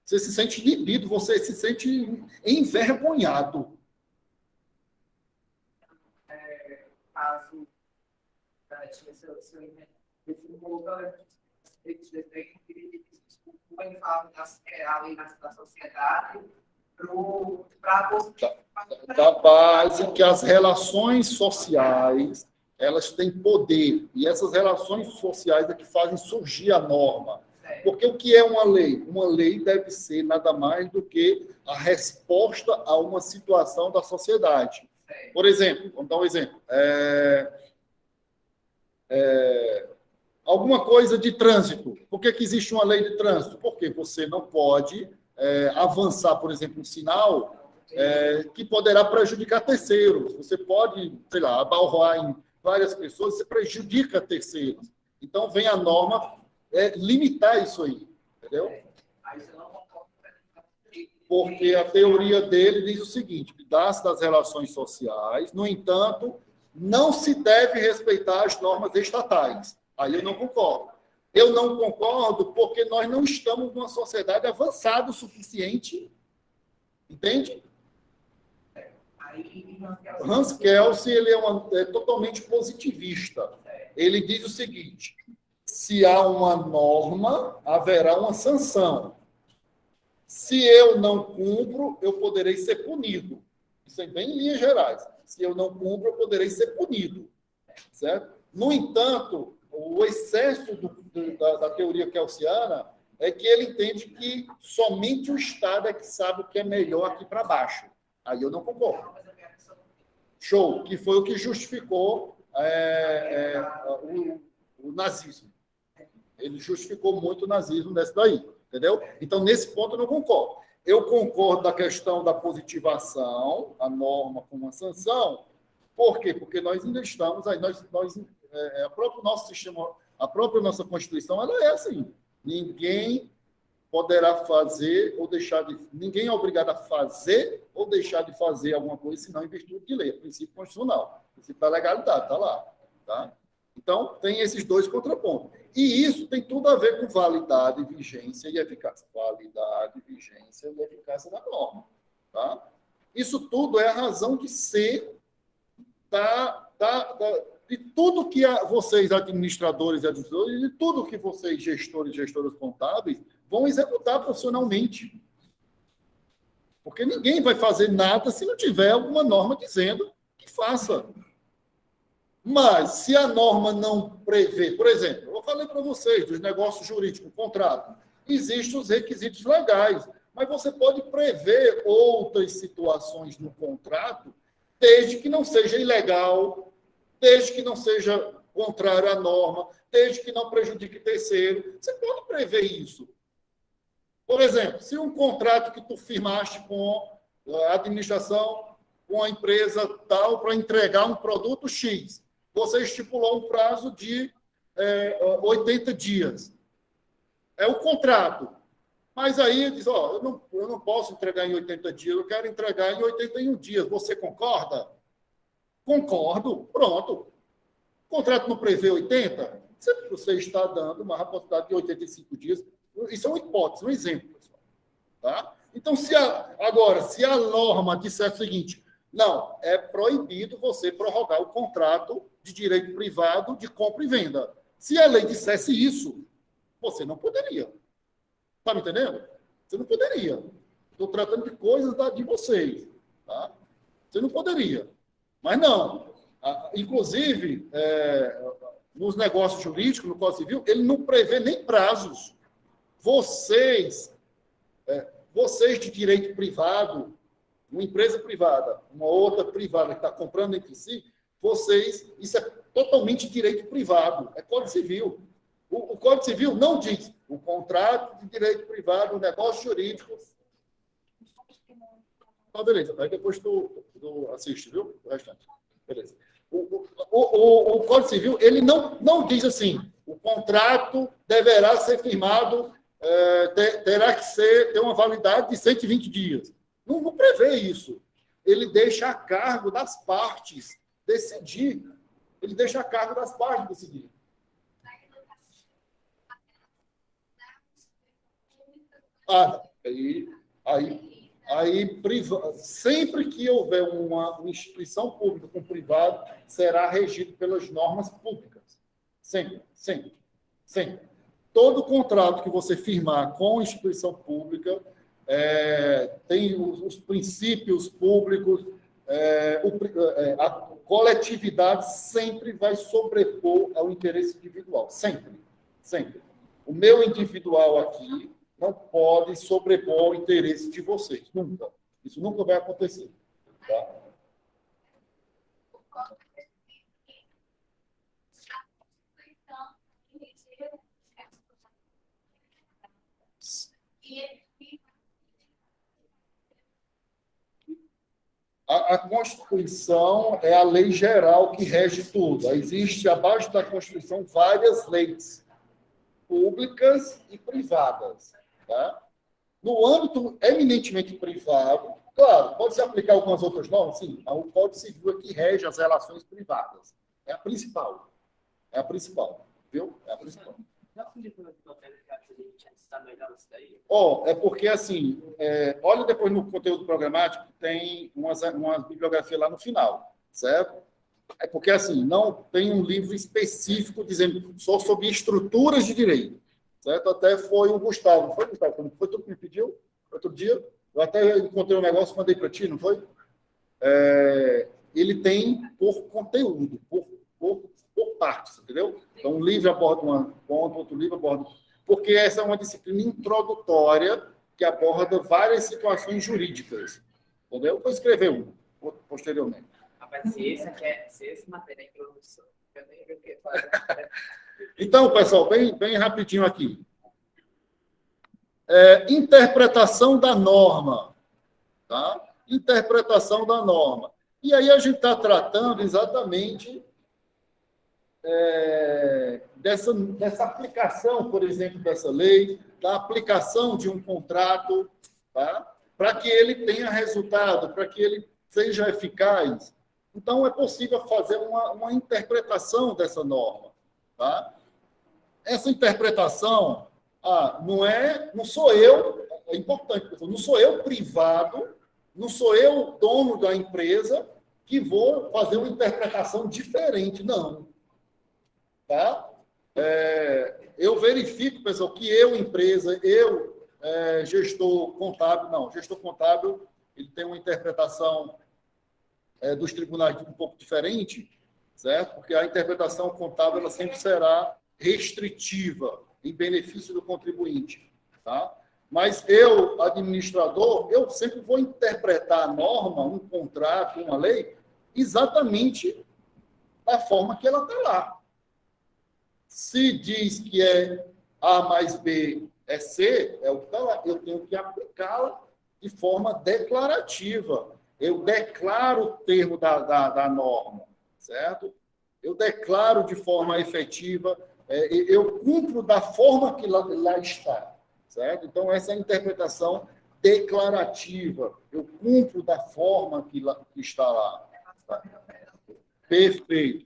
Você se sente inibido, você se sente envergonhado. Caso Esse colocando esse desenho que ele fala a lei da sociedade para Da base que as relações sociais, elas têm poder, e essas relações sociais é que fazem surgir a norma. Porque o que é uma lei? Uma lei deve ser nada mais do que a resposta a uma situação da sociedade. Por exemplo, vamos dar um exemplo. Alguma coisa de trânsito. Por que existe uma lei de trânsito? Porque você não pode avançar, por exemplo, um sinal que poderá prejudicar terceiros. Você pode, sei lá, abalroar em várias pessoas, você prejudica terceiros. Então, vem a norma limitar isso aí, entendeu? Porque a teoria dele diz o seguinte, que das relações sociais, no entanto, não se deve respeitar as normas estatais. Aí eu não concordo. Eu não concordo porque nós não estamos numa sociedade avançada o suficiente, entende? Hans Kelsen, ele é totalmente positivista. Ele diz o seguinte, se há uma norma, haverá uma sanção. Se eu não cumpro, eu poderei ser punido. Isso é bem em linhas gerais. Se eu não cumpro, eu poderei ser punido. Certo? No entanto, o excesso da teoria kelsiana é que ele entende que somente o Estado é que sabe o que é melhor aqui para baixo. Aí eu não concordo. Show, que foi o que justificou o nazismo. Ele justificou muito o nazismo nesse daí, entendeu? Então, nesse ponto, eu não concordo. Eu concordo da questão da positivação, a norma com uma sanção. Por quê? Porque nós ainda estamos aí, a próprio nosso sistema, a própria nossa Constituição, ela é assim. Ninguém poderá fazer ou deixar de... Ninguém é obrigado a fazer ou deixar de fazer alguma coisa, senão em virtude de lei. É princípio constitucional. O princípio da legalidade, está lá. Tá? Então, tem esses dois contrapontos. E isso tem tudo a ver com validade, vigência e eficácia. Validade, vigência e eficácia da norma. Tá? Isso tudo é a razão de ser de tudo que vocês, administradores e administradores, de tudo que vocês, gestores e gestoras contábeis, vão executar profissionalmente. Porque ninguém vai fazer nada se não tiver alguma norma dizendo que faça. Mas, se a norma não prevê, por exemplo, eu falei para vocês dos negócios jurídicos, contrato, existem os requisitos legais, mas você pode prever outras situações no contrato, desde que não seja ilegal, desde que não seja contrário à norma, desde que não prejudique terceiro. Você pode prever isso. Por exemplo, se um contrato que tu firmaste com a administração, com a empresa tal, para entregar um produto X, você estipulou um prazo de 80 dias. É o contrato. Mas aí diz, eu não posso entregar em 80 dias, eu quero entregar em 81 dias. Você concorda? Concordo. Pronto. O contrato não prevê 80? Você está dando uma possibilidade de 85 dias. Isso é uma hipótese, um exemplo, pessoal. Tá? Então, se a norma disser o seguinte, não, é proibido você prorrogar o contrato de direito privado de compra e venda. Se a lei dissesse isso, você não poderia. Está me entendendo? Você não poderia. Estou tratando de coisas de vocês. Tá? Você não poderia. Mas não. Inclusive, nos negócios jurídicos, no Código Civil, ele não prevê nem prazos. Vocês de direito privado, uma empresa privada, uma outra privada que está comprando entre si, isso é totalmente direito privado, é Código Civil. O Código Civil não diz o contrato de direito privado, o negócio jurídico. Então, beleza, aí depois tu assiste, viu? O restante. Beleza. O Código Civil, ele não diz assim, o contrato deverá ser firmado, terá que ter uma validade de 120 dias. Não prevê isso. Ele deixa a cargo das partes decidir. Ele deixa a cargo das partes decidir. Sempre que houver uma instituição pública com privado, será regido pelas normas públicas. Sempre, sempre, sempre. Todo contrato que você firmar com instituição pública tem os princípios públicos, a coletividade sempre vai sobrepor ao interesse individual. Sempre, sempre. O meu individual aqui não pode sobrepor ao interesse de vocês. Nunca. Isso nunca vai acontecer. Tá? A Constituição é a lei geral que rege tudo. Existe, abaixo da Constituição, várias leis públicas e privadas. Tá? No âmbito eminentemente privado, claro, pode se aplicar algumas outras normas, sim, mas o Código Civil é que rege as relações privadas. É a principal. É a principal. Viu? É a principal. É porque, assim, olha depois no conteúdo programático, tem uma bibliografia lá no final, certo? É porque, assim, não tem um livro específico dizendo só sobre estruturas de direito, certo? Até foi o Gustavo. Foi, Gustavo? Foi tu que me pediu outro dia? Eu até encontrei um negócio e mandei para ti, não foi? Ele tem por conteúdo, por partes, entendeu? Então, um livro aborda um ponto, outro livro aborda... Porque essa é uma disciplina introdutória que aborda várias situações jurídicas. Entendeu? Eu vou escrever um posteriormente. Rapaz, se esse matéria é introdução, eu nem sei o que fazer. Então, pessoal, bem rapidinho aqui. Interpretação da norma. Tá? Interpretação da norma. E aí a gente está tratando exatamente dessa aplicação, por exemplo, dessa lei, da aplicação de um contrato, tá? Para que ele tenha resultado, para que ele seja eficaz. Então, é possível fazer uma interpretação dessa norma. Tá? Essa interpretação não sou eu, é importante, não sou eu privado, não sou eu dono da empresa que vou fazer uma interpretação diferente, não. Tá? Eu verifico, pessoal, que empresa, gestor contábil, gestor contábil, ele tem uma interpretação dos tribunais um pouco diferente, certo? Porque a interpretação contábil ela sempre será restritiva, em benefício do contribuinte, tá? Mas eu, administrador, eu sempre vou interpretar a norma, um contrato, uma lei, exatamente da forma que ela está lá. Se diz que A mais B é C, é o que está lá. Eu tenho que aplicá-la de forma declarativa. Eu declaro o termo da norma, certo? Eu declaro de forma efetiva, eu cumpro da forma que lá está, certo? Então, essa é a interpretação declarativa. Eu cumpro da forma que está lá. Tá? Perfeito.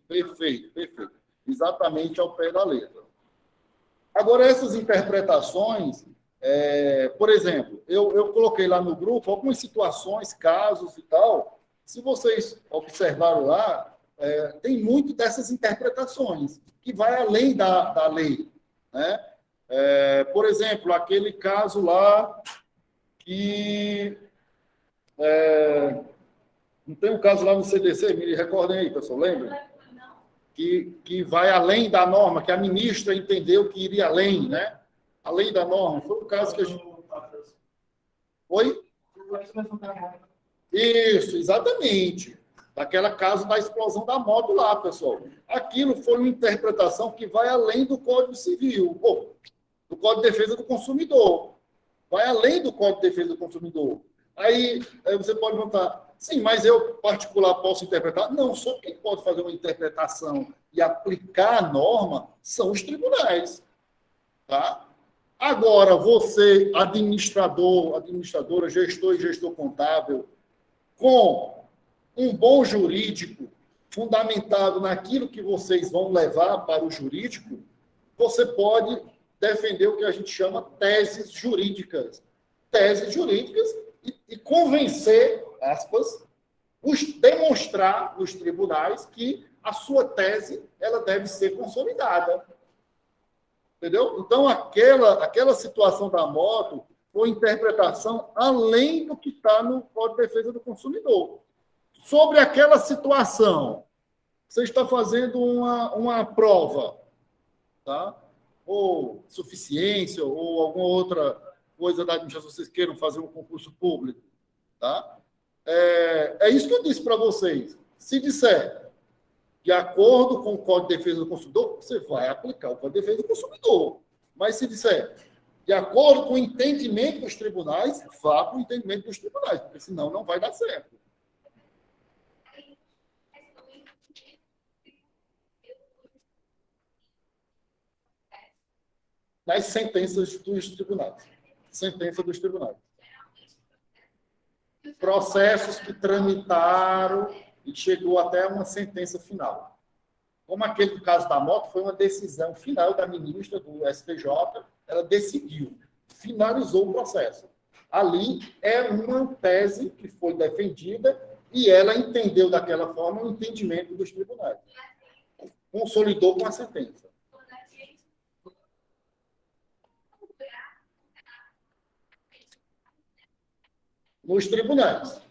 Exatamente ao pé da letra. Agora, essas interpretações, por exemplo, eu coloquei lá no grupo algumas situações, casos e tal. Se vocês observaram lá, tem muito dessas interpretações, que vai além da lei. Né? Por exemplo, aquele caso lá que... não tem um caso lá no CDC, me recordem aí, pessoal, lembra? Que vai além da norma, que a ministra entendeu que iria além, né? Além da norma. Foi o caso que a gente... Oi? Isso, exatamente. Daquela caso da explosão da moto lá, pessoal. Aquilo foi uma interpretação que vai além do Código Civil, do Código de Defesa do Consumidor. Vai além do Código de Defesa do Consumidor. Aí você pode perguntar, sim, mas eu, particular, posso interpretar? Não, só quem pode fazer uma interpretação e aplicar a norma são os tribunais. Tá? Agora, você, administrador, administradora, gestor e gestor contábil, com um bom jurídico, fundamentado naquilo que vocês vão levar para o jurídico, você pode defender o que a gente chama teses jurídicas. Teses jurídicas e convencer, aspas, demonstrar nos tribunais que a sua tese ela deve ser consolidada. Entendeu? Então, aquela situação da moto foi interpretação além do que está no Código de Defesa do Consumidor. Sobre aquela situação, você está fazendo uma prova, tá? Ou suficiência, ou alguma outra coisa da administração, vocês queiram fazer um concurso público, tá? É isso que eu disse para vocês. Se disser de acordo com o Código de Defesa do Consumidor, você vai aplicar o Código de Defesa do Consumidor. Mas se disser de acordo com o entendimento dos tribunais, vá para o entendimento dos tribunais, porque senão não vai dar certo. Nas sentenças dos tribunais. Sentença dos tribunais. Processos que tramitaram e chegou até uma sentença final. Como aquele do caso da moto, foi uma decisão final da ministra do STJ, ela decidiu, finalizou o processo. Ali é uma tese que foi defendida e ela entendeu daquela forma o entendimento dos tribunais. Consolidou com a sentença. Nos tribunais.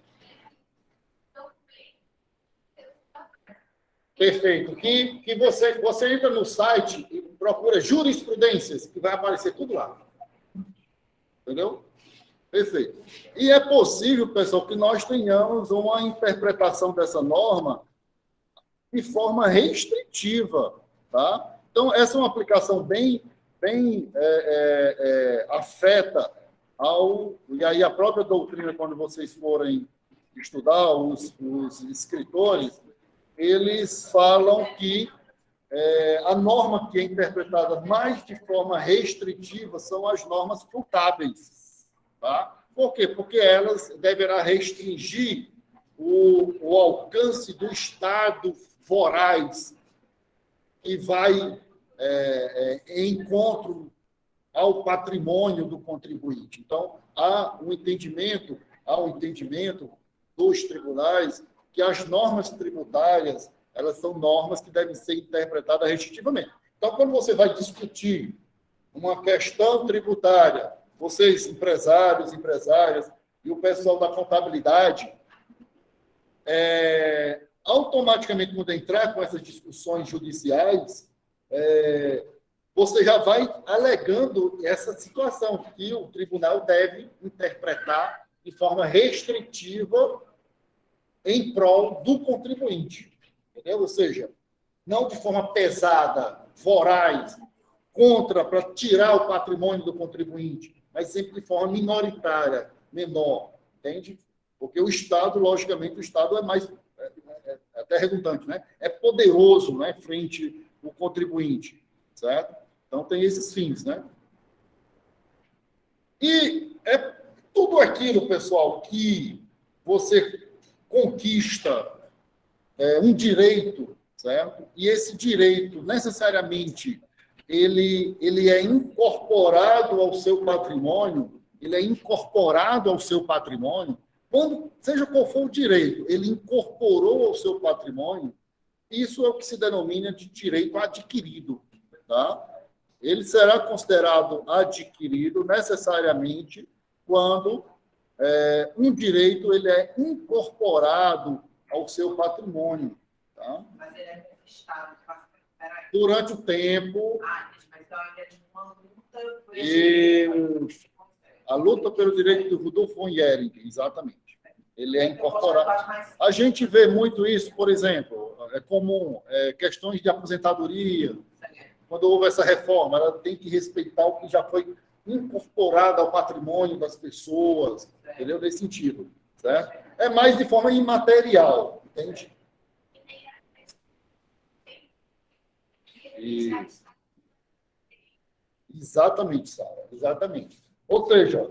Perfeito. Que você entra no site e procura jurisprudências, que vai aparecer tudo lá. Entendeu? Perfeito. E é possível, pessoal, que nós tenhamos uma interpretação dessa norma de forma restritiva, tá? Então, essa é uma aplicação bem afeta e aí a própria doutrina, quando vocês forem estudar, os escritores, eles falam que a norma que é interpretada mais de forma restritiva são as normas contábeis. Tá? Por quê? Porque elas deverão restringir o alcance do Estado voraz que vai em encontro ao patrimônio do contribuinte. Então, há um entendimento dos tribunais que as normas tributárias, elas são normas que devem ser interpretadas restritivamente. Então, quando você vai discutir uma questão tributária, vocês, empresários, empresárias, e o pessoal da contabilidade, automaticamente, quando entrar com essas discussões judiciais, você já vai alegando essa situação, que o tribunal deve interpretar de forma restritiva em prol do contribuinte. Entendeu? Ou seja, não de forma pesada, voraz, para tirar o patrimônio do contribuinte, mas sempre de forma minoritária, menor. Entende? Porque o Estado, logicamente, o Estado é mais, até redundante, né? É poderoso, né, frente ao contribuinte. Certo? Então, tem esses fins, né? E é tudo aquilo, pessoal, que você conquista um direito, certo? E esse direito, necessariamente, ele é incorporado ao seu patrimônio, quando, seja qual for o direito, ele incorporou ao seu patrimônio, isso é o que se denomina de direito adquirido. Tá? Ele será considerado adquirido necessariamente quando um direito ele é incorporado ao seu patrimônio. Tá? Mas ele é conquistado durante o tempo. Mas então ele é de uma luta por esse E a luta pelo direito do Rudolf von Ehring, exatamente. Ele é incorporado. A gente vê muito isso, por exemplo, é comum, questões de aposentadoria. Quando houve essa reforma, ela tem que respeitar o que já foi incorporado ao patrimônio das pessoas, entendeu? Nesse sentido, certo? É mais de forma imaterial, entende? Exatamente, Sara, exatamente. Ou seja,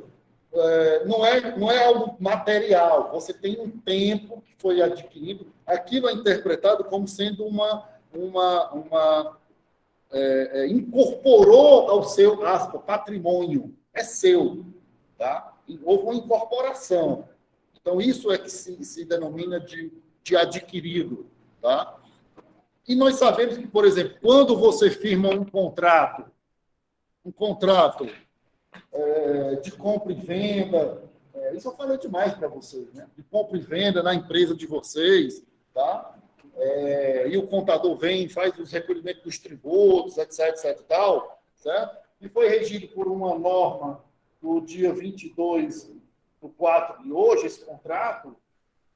não é algo material, você tem um tempo que foi adquirido, aquilo é interpretado como sendo incorporou ao seu patrimônio, é seu, tá? Houve uma incorporação. Então, isso é que se denomina de adquirido, tá? E nós sabemos que, por exemplo, quando você firma um contrato de compra e venda, isso eu falei demais para vocês, né? De compra e venda na empresa de vocês, tá? E o contador vem, faz os recolhimentos dos tributos, etc, etc e tal, certo? E foi regido por uma norma do dia 22/4 de hoje, esse contrato,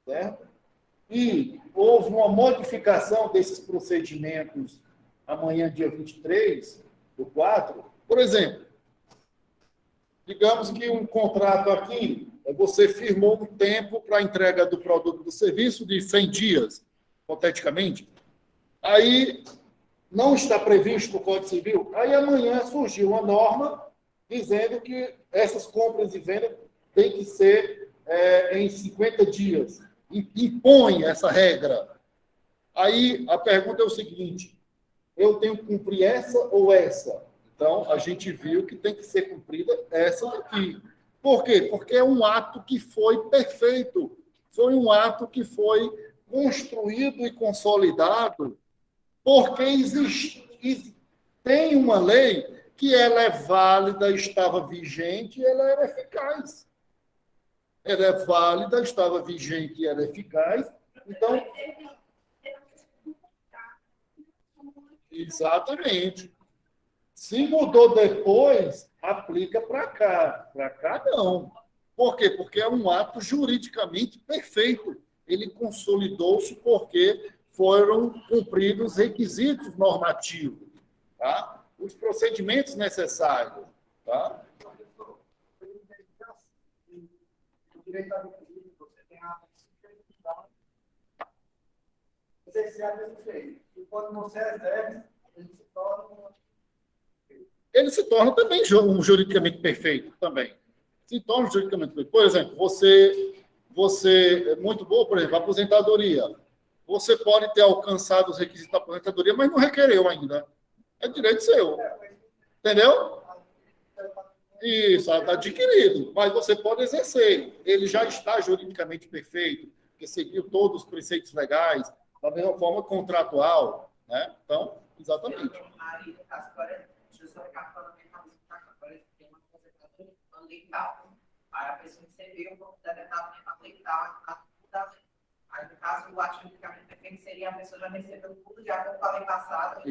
certo? E houve uma modificação desses procedimentos amanhã, dia 23/4. Por exemplo, digamos que um contrato aqui, você firmou um tempo para a entrega do produto do serviço de 100 dias, hipoteticamente. Aí não está previsto no Código Civil. Aí amanhã surgiu uma norma dizendo que essas compras e vendas têm que ser em 50 dias. Impõe essa regra. Aí a pergunta é o seguinte: eu tenho que cumprir essa ou essa? Então, a gente viu que tem que ser cumprida essa daqui. Por quê? Porque é um ato que foi perfeito. Foi um ato que foi construído e consolidado porque tem uma lei que ela é válida, estava vigente e ela era eficaz. Ela é válida, estava vigente e era eficaz. Então, exatamente. Se mudou depois, aplica para cá. Para cá, não. Por quê? Porque é um ato juridicamente perfeito. Ele consolidou-se porque foram cumpridos os requisitos normativos, tá? Os procedimentos necessários. Tá? Direito adquirido, você tem a você se feito. E quando você exerce, ele se torna também um juridicamente perfeito também. Se torna juridicamente perfeito. Por exemplo, você é muito boa, por exemplo, a aposentadoria. Você pode ter alcançado os requisitos da aposentadoria, mas não requereu ainda. É direito seu. Entendeu? Isso, adquirido. Mas você pode exercer. Ele já está juridicamente perfeito, porque seguiu todos os preceitos legais, da mesma forma contratual. Né? Então, exatamente. Aí, no caso, agora, deixa eu só ficar falando que agora tem uma aposentadoria ambiental. Aí a pessoa recebeu um pouco da etapa ambiental, aí, no caso, o ato juridicamente perfeito seria a pessoa já recebeu tudo de acordo com a lei passada.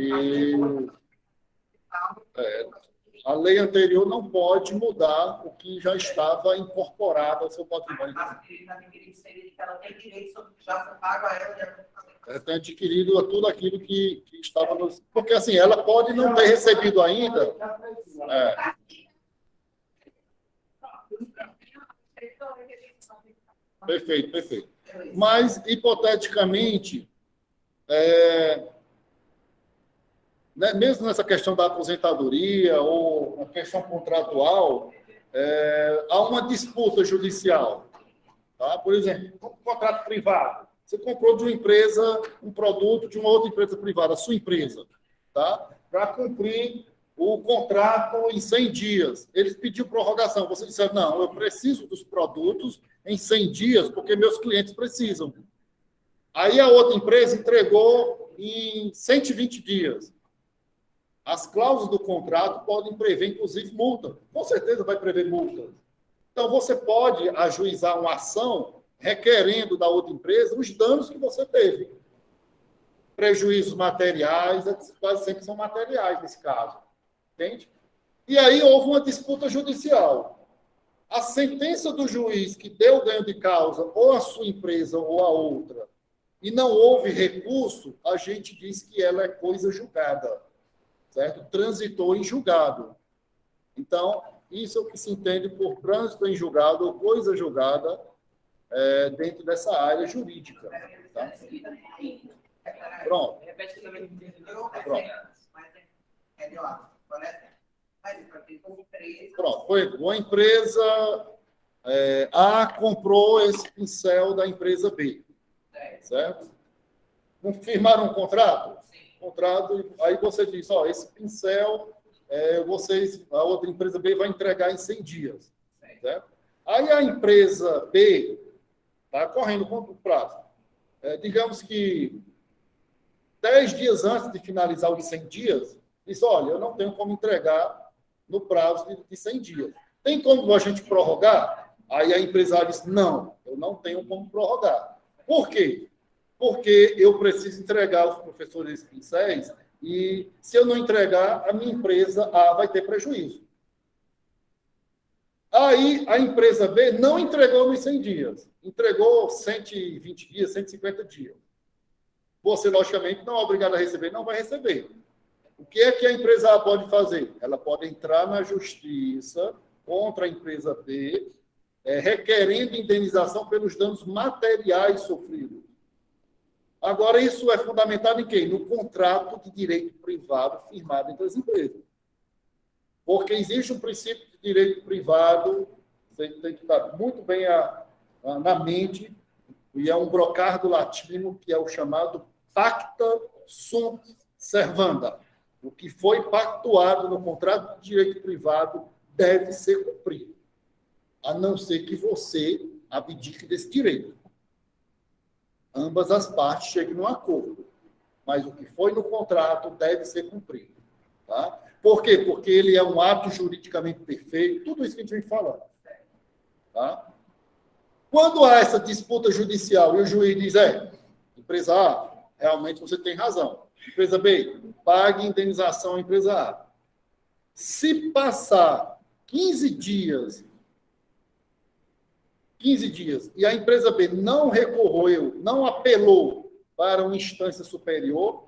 A lei anterior não pode mudar o que já estava incorporado ao seu patrimônio. Mas o direito adquirido seria que ela tem direito sobre o que já foi pago a ela de acordo com a lei passada. Ela tem adquirido tudo aquilo que estava no... Porque, assim, ela pode não ter recebido ainda... Perfeito, perfeito. Mas, hipoteticamente, né, mesmo nessa questão da aposentadoria ou na questão contratual, há uma disputa judicial. Tá? Por exemplo, um contrato privado. Você comprou de uma empresa um produto de uma outra empresa privada, a sua empresa, tá? Para cumprir o contrato em 100 dias. Eles pediram prorrogação. Você disse, não, eu preciso dos produtos em 100 dias, porque meus clientes precisam. Aí a outra empresa entregou em 120 dias. As cláusulas do contrato podem prever, inclusive, multa. Com certeza vai prever multa. Então, você pode ajuizar uma ação requerendo da outra empresa os danos que você teve. Prejuízos materiais, quase sempre são materiais nesse caso. Entende? E aí houve uma disputa judicial. A sentença do juiz que deu o ganho de causa, ou a sua empresa ou a outra, e não houve recurso, a gente diz que ela é coisa julgada. Certo? Transitou em julgado. Então, isso é o que se entende por trânsito em julgado ou coisa julgada dentro dessa área jurídica. Tá? Pronto. Pronto. Por exemplo, uma empresa A comprou esse pincel da empresa B. Certo? Firmaram um contrato? Contrato, aí você diz, esse pincel, a outra empresa B vai entregar em 100 dias. Certo? Aí a empresa B está correndo contra o prazo. Digamos que 10 dias antes de finalizar os 100 dias, diz, olha, eu não tenho como entregar no prazo de 100 dias. Tem como a gente prorrogar? Aí a empresária diz, não, eu não tenho como prorrogar. Por quê? Porque eu preciso entregar os professores pincéis e, se eu não entregar, a minha empresa A vai ter prejuízo. Aí, a empresa B não entregou nos 100 dias. Entregou 120 dias, 150 dias. Você, logicamente, não é obrigado a receber, não vai receber. O que é que a empresa A pode fazer? Ela pode entrar na justiça contra a empresa B, requerendo indenização pelos danos materiais sofridos. Agora, isso é fundamentado em quê? No contrato de direito privado firmado entre as empresas. Porque existe um princípio de direito privado, você tem que estar muito bem na mente, e é um brocardo latino, que é o chamado pacta sunt servanda. O que foi pactuado no contrato de direito privado deve ser cumprido, a não ser que você abdique desse direito. Ambas as partes cheguem num acordo, mas o que foi no contrato deve ser cumprido. Tá? Por quê? Porque ele é um ato juridicamente perfeito, tudo isso que a gente vem falando. Tá? Quando há essa disputa judicial e o juiz diz, empresa A, realmente você tem razão. Empresa B, pague indenização à empresa A. Se passar 15 dias e a empresa B não recorreu, não apelou para uma instância superior,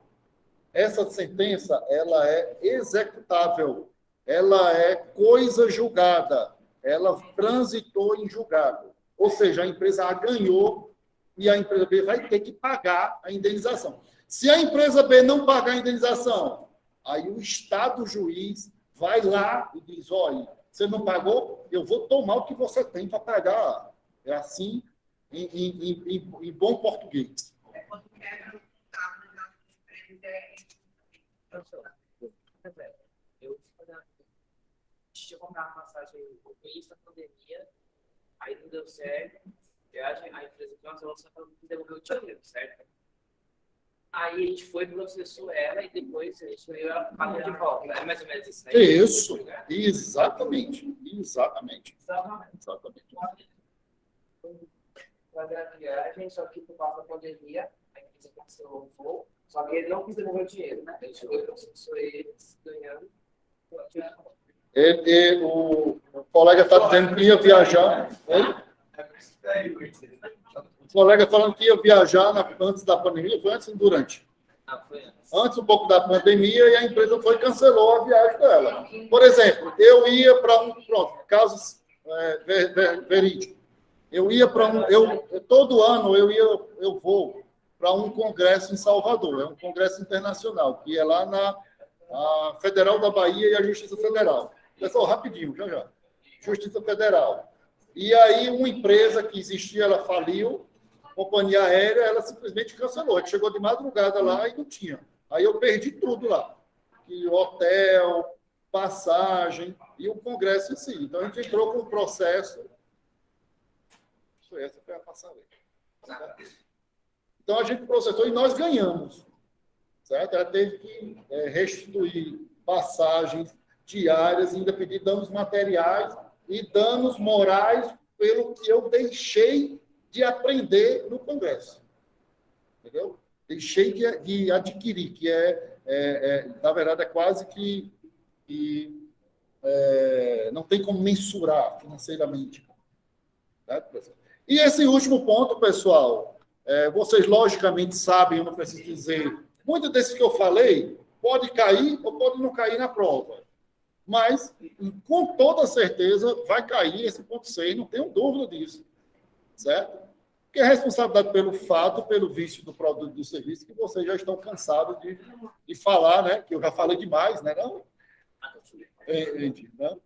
essa sentença ela é executável, ela é coisa julgada, ela transitou em julgado. Ou seja, a empresa A ganhou e a empresa B vai ter que pagar a indenização. Se a empresa B não pagar a indenização, aí o Estado juiz vai lá e diz, olha, você não pagou? Eu vou tomar o que você tem para pagar. É assim, em bom português. É quando quebra o carro na empresa. Eu deixa eu comprar uma passagem no início da pandemia, aí não deu certo, viagem, a empresa cancelou, só para devolver o dinheiro, certo? Aí a gente foi, processou ela e depois a gente veio ela pagou de volta. É mais ou menos isso, né? Isso, exatamente. Fazer a viagem, só que por causa da pandemia, a empresa cancelou o voo, só que ele não quis devolver o dinheiro, né? A gente foi, processou eles, ganhando. O colega está dizendo que ia viajar. O colega falando que ia viajar antes da pandemia, foi antes ou durante? Não, foi antes. Antes um pouco da pandemia, e a empresa foi e cancelou a viagem dela. Por exemplo, eu ia para casos verídicos. Eu ia para todo ano eu vou para um congresso em Salvador, é um congresso internacional, que é lá na Federal da Bahia e a Justiça Federal. Pessoal, rapidinho, já. Justiça Federal. E aí uma empresa que existia, ela faliu, companhia aérea, ela simplesmente cancelou. A gente chegou de madrugada lá e não tinha. Aí eu perdi tudo lá. E hotel, passagem e o congresso em si. Então a gente entrou com um processo. Essa foi a passagem. Então a gente processou e nós ganhamos. Certo? Ela teve que restituir passagens diárias, ainda pedir danos materiais e danos morais pelo que eu deixei de aprender no Congresso. Entendeu? Deixei de adquirir, que na verdade, é quase que não tem como mensurar financeiramente. Certo? E esse último ponto, pessoal, vocês logicamente sabem, eu não preciso dizer, muito desses que eu falei pode cair ou pode não cair na prova. Mas, com toda certeza, vai cair esse ponto 6, não tenho dúvida disso. Certo? Porque é responsabilidade pelo fato, pelo vício do produto e do serviço, que vocês já estão cansados de falar, né? Que eu já falei demais, né? Não? Né?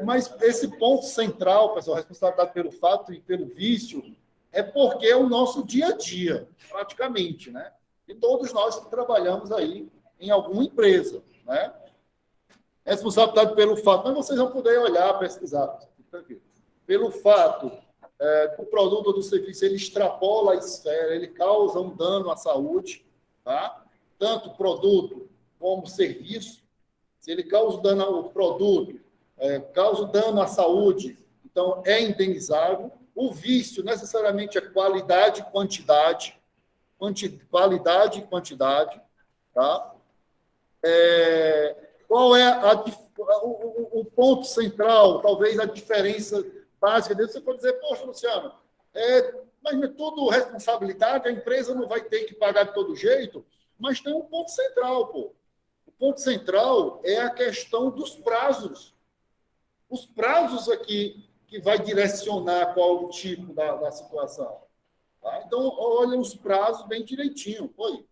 Mas esse ponto central, pessoal, responsabilidade pelo fato e pelo vício, é porque é o nosso dia a dia, praticamente, né? E todos nós que trabalhamos aí em alguma empresa, né? Responsabilidade pelo fato, mas vocês vão poder olhar, pesquisar, pelo fato que o produto ou do serviço ele extrapola a esfera, ele causa um dano à saúde, tá? Tanto produto como serviço. Se ele causa dano ao produto, causa dano à saúde, então é indenizável. O vício necessariamente é qualidade e quantidade. Qualidade e quantidade, tá? Qual é o ponto central, talvez a diferença básica dele? Você pode dizer, poxa, Luciano, mas não é tudo responsabilidade, a empresa não vai ter que pagar de todo jeito, mas tem um ponto central, pô. O ponto central é a questão dos prazos. Os prazos aqui que vai direcionar qual o tipo da situação. Tá? Então, olha os prazos bem direitinho. Oi.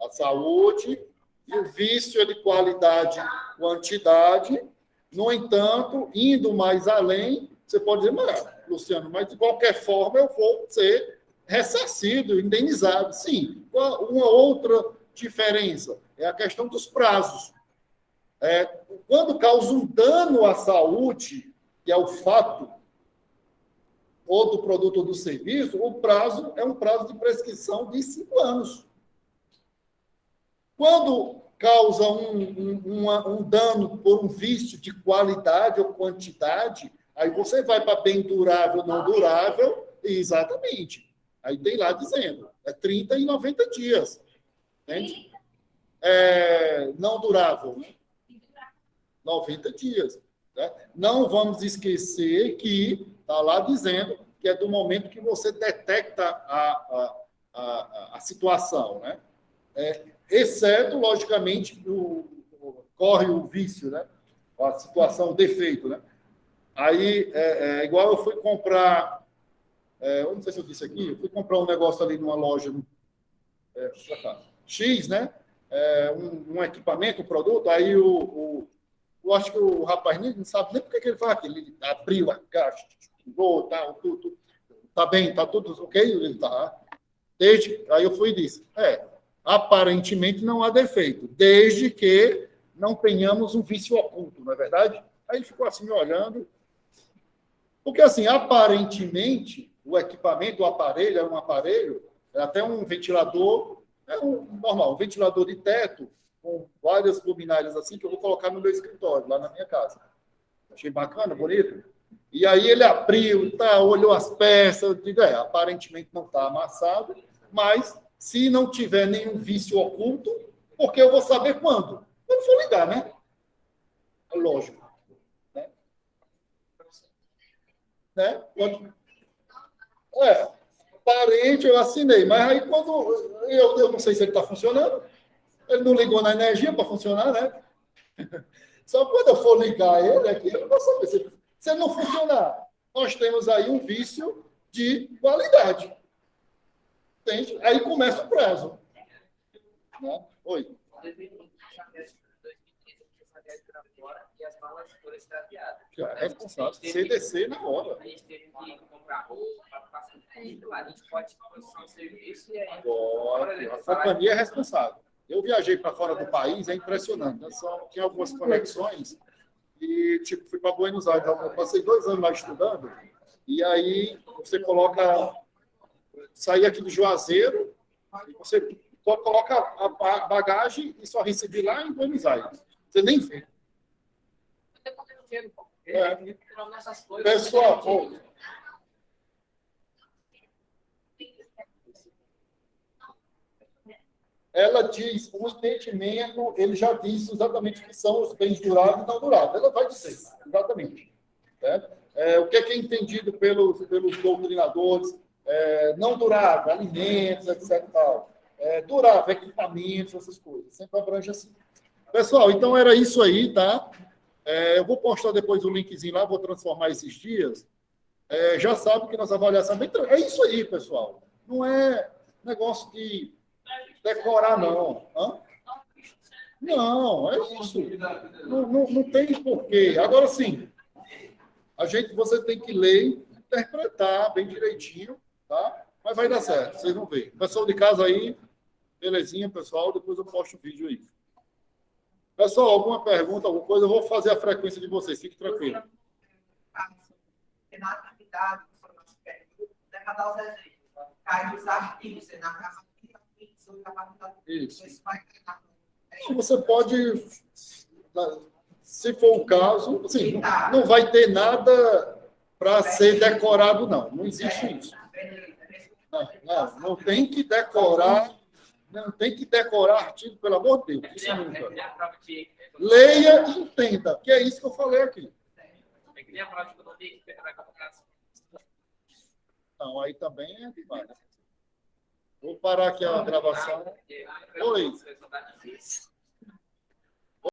A saúde e o vício é de qualidade e quantidade. No entanto, indo mais além, você pode dizer, mas, Luciano, mas de qualquer forma eu vou ser ressarcido, indenizado. Sim, uma outra diferença é a questão dos prazos. Quando causa um dano à saúde, que é o fato, ou do produto ou do serviço, o prazo é um prazo de prescrição de 5 anos. Quando causa um dano por um vício de qualidade ou quantidade, aí você vai para bem durável, não durável, exatamente. Aí tem lá dizendo, 30 e 90 dias. Entende? Não durável, 90 dias. Né? Não vamos esquecer que está lá dizendo que é do momento que você detecta a situação, né? Exceto, logicamente, corre o vício, né? A situação, o defeito, né? Aí, igual eu fui comprar, eu não sei se eu disse aqui, eu fui comprar um negócio ali numa loja X, né? Um equipamento, um produto, aí eu acho que o rapaz nem não sabe nem por que ele faz aquilo. Ele abriu a caixa, tudo, tá bem, tá tudo ok? Ele tá. Aí eu fui e disse, aparentemente não há defeito, desde que não tenhamos um vício oculto, não é verdade? Aí ele ficou assim me olhando, porque assim, aparentemente, o equipamento, o aparelho, é um aparelho, é até um ventilador, normal, um ventilador de teto, com várias luminárias assim, que eu vou colocar no meu escritório, lá na minha casa. Achei bacana, bonito. E aí ele abriu, olhou as peças, eu digo, aparentemente não está amassado, mas se não tiver nenhum vício oculto, porque eu vou saber quando? Eu vou ligar, né? É lógico. Né? Aparente, eu assinei, mas aí quando eu não sei se ele está funcionando, ele não ligou na energia para funcionar, né? Só quando eu for ligar ele aqui, eu vou saber. Se ele não funcionar, nós temos aí um vício de qualidade. Entende? Aí começa o prazo. Né? Oi. E as malas foram extraviadas. É responsável. CDC na hora. A gente teve que comprar roupa, passar tudo lá. A gente pode produzir um serviço e aí. A companhia é responsável. Eu viajei para fora do país, é impressionante. Eu só tinha algumas conexões e, fui para Buenos Aires. Eu passei 2 anos lá estudando e aí você sair aqui do Juazeiro e você coloca a bagagem e só receber lá em Buenos Aires. Você nem vê. Pessoal, ela diz, o entendimento, ele já diz exatamente o que são os bens duráveis e não duráveis. Ela vai dizer, exatamente. O que é entendido pelos doutrinadores, não durável, alimentos, etc. Durável, equipamentos, essas coisas. Sempre abrange assim. Pessoal, então era isso aí, tá? Eu vou postar depois o linkzinho lá, vou transformar esses dias. Já sabe que nossa avaliação é isso aí, pessoal. Não é negócio de decorar, não. Hã? Não, é isso. Não tem porquê. Agora, sim, você tem que ler, interpretar bem direitinho, tá? Mas vai dar certo, vocês vão ver. Pessoal de casa aí, belezinha, pessoal, depois eu posto o vídeo aí. Pessoal, alguma pergunta, alguma coisa, eu vou fazer a frequência de vocês, fique tranquilo. Na atividade cuidado, você não se perde, vai dar os exemplos. Cai dos artigos, você na casa Isso. você vai cair Você pode, se for o caso, assim, não vai ter nada para ser decorado, não. Não existe isso. Não tem que decorar, não tem que decorar artigo, pelo amor de Deus. Isso É nunca. que nem a prova de... Leia e entenda, que é isso que eu falei aqui. É que nem a prova de economia que vai colocar assim. Não, aí também é demais. Vou parar aqui a gravação. Oi. Oi.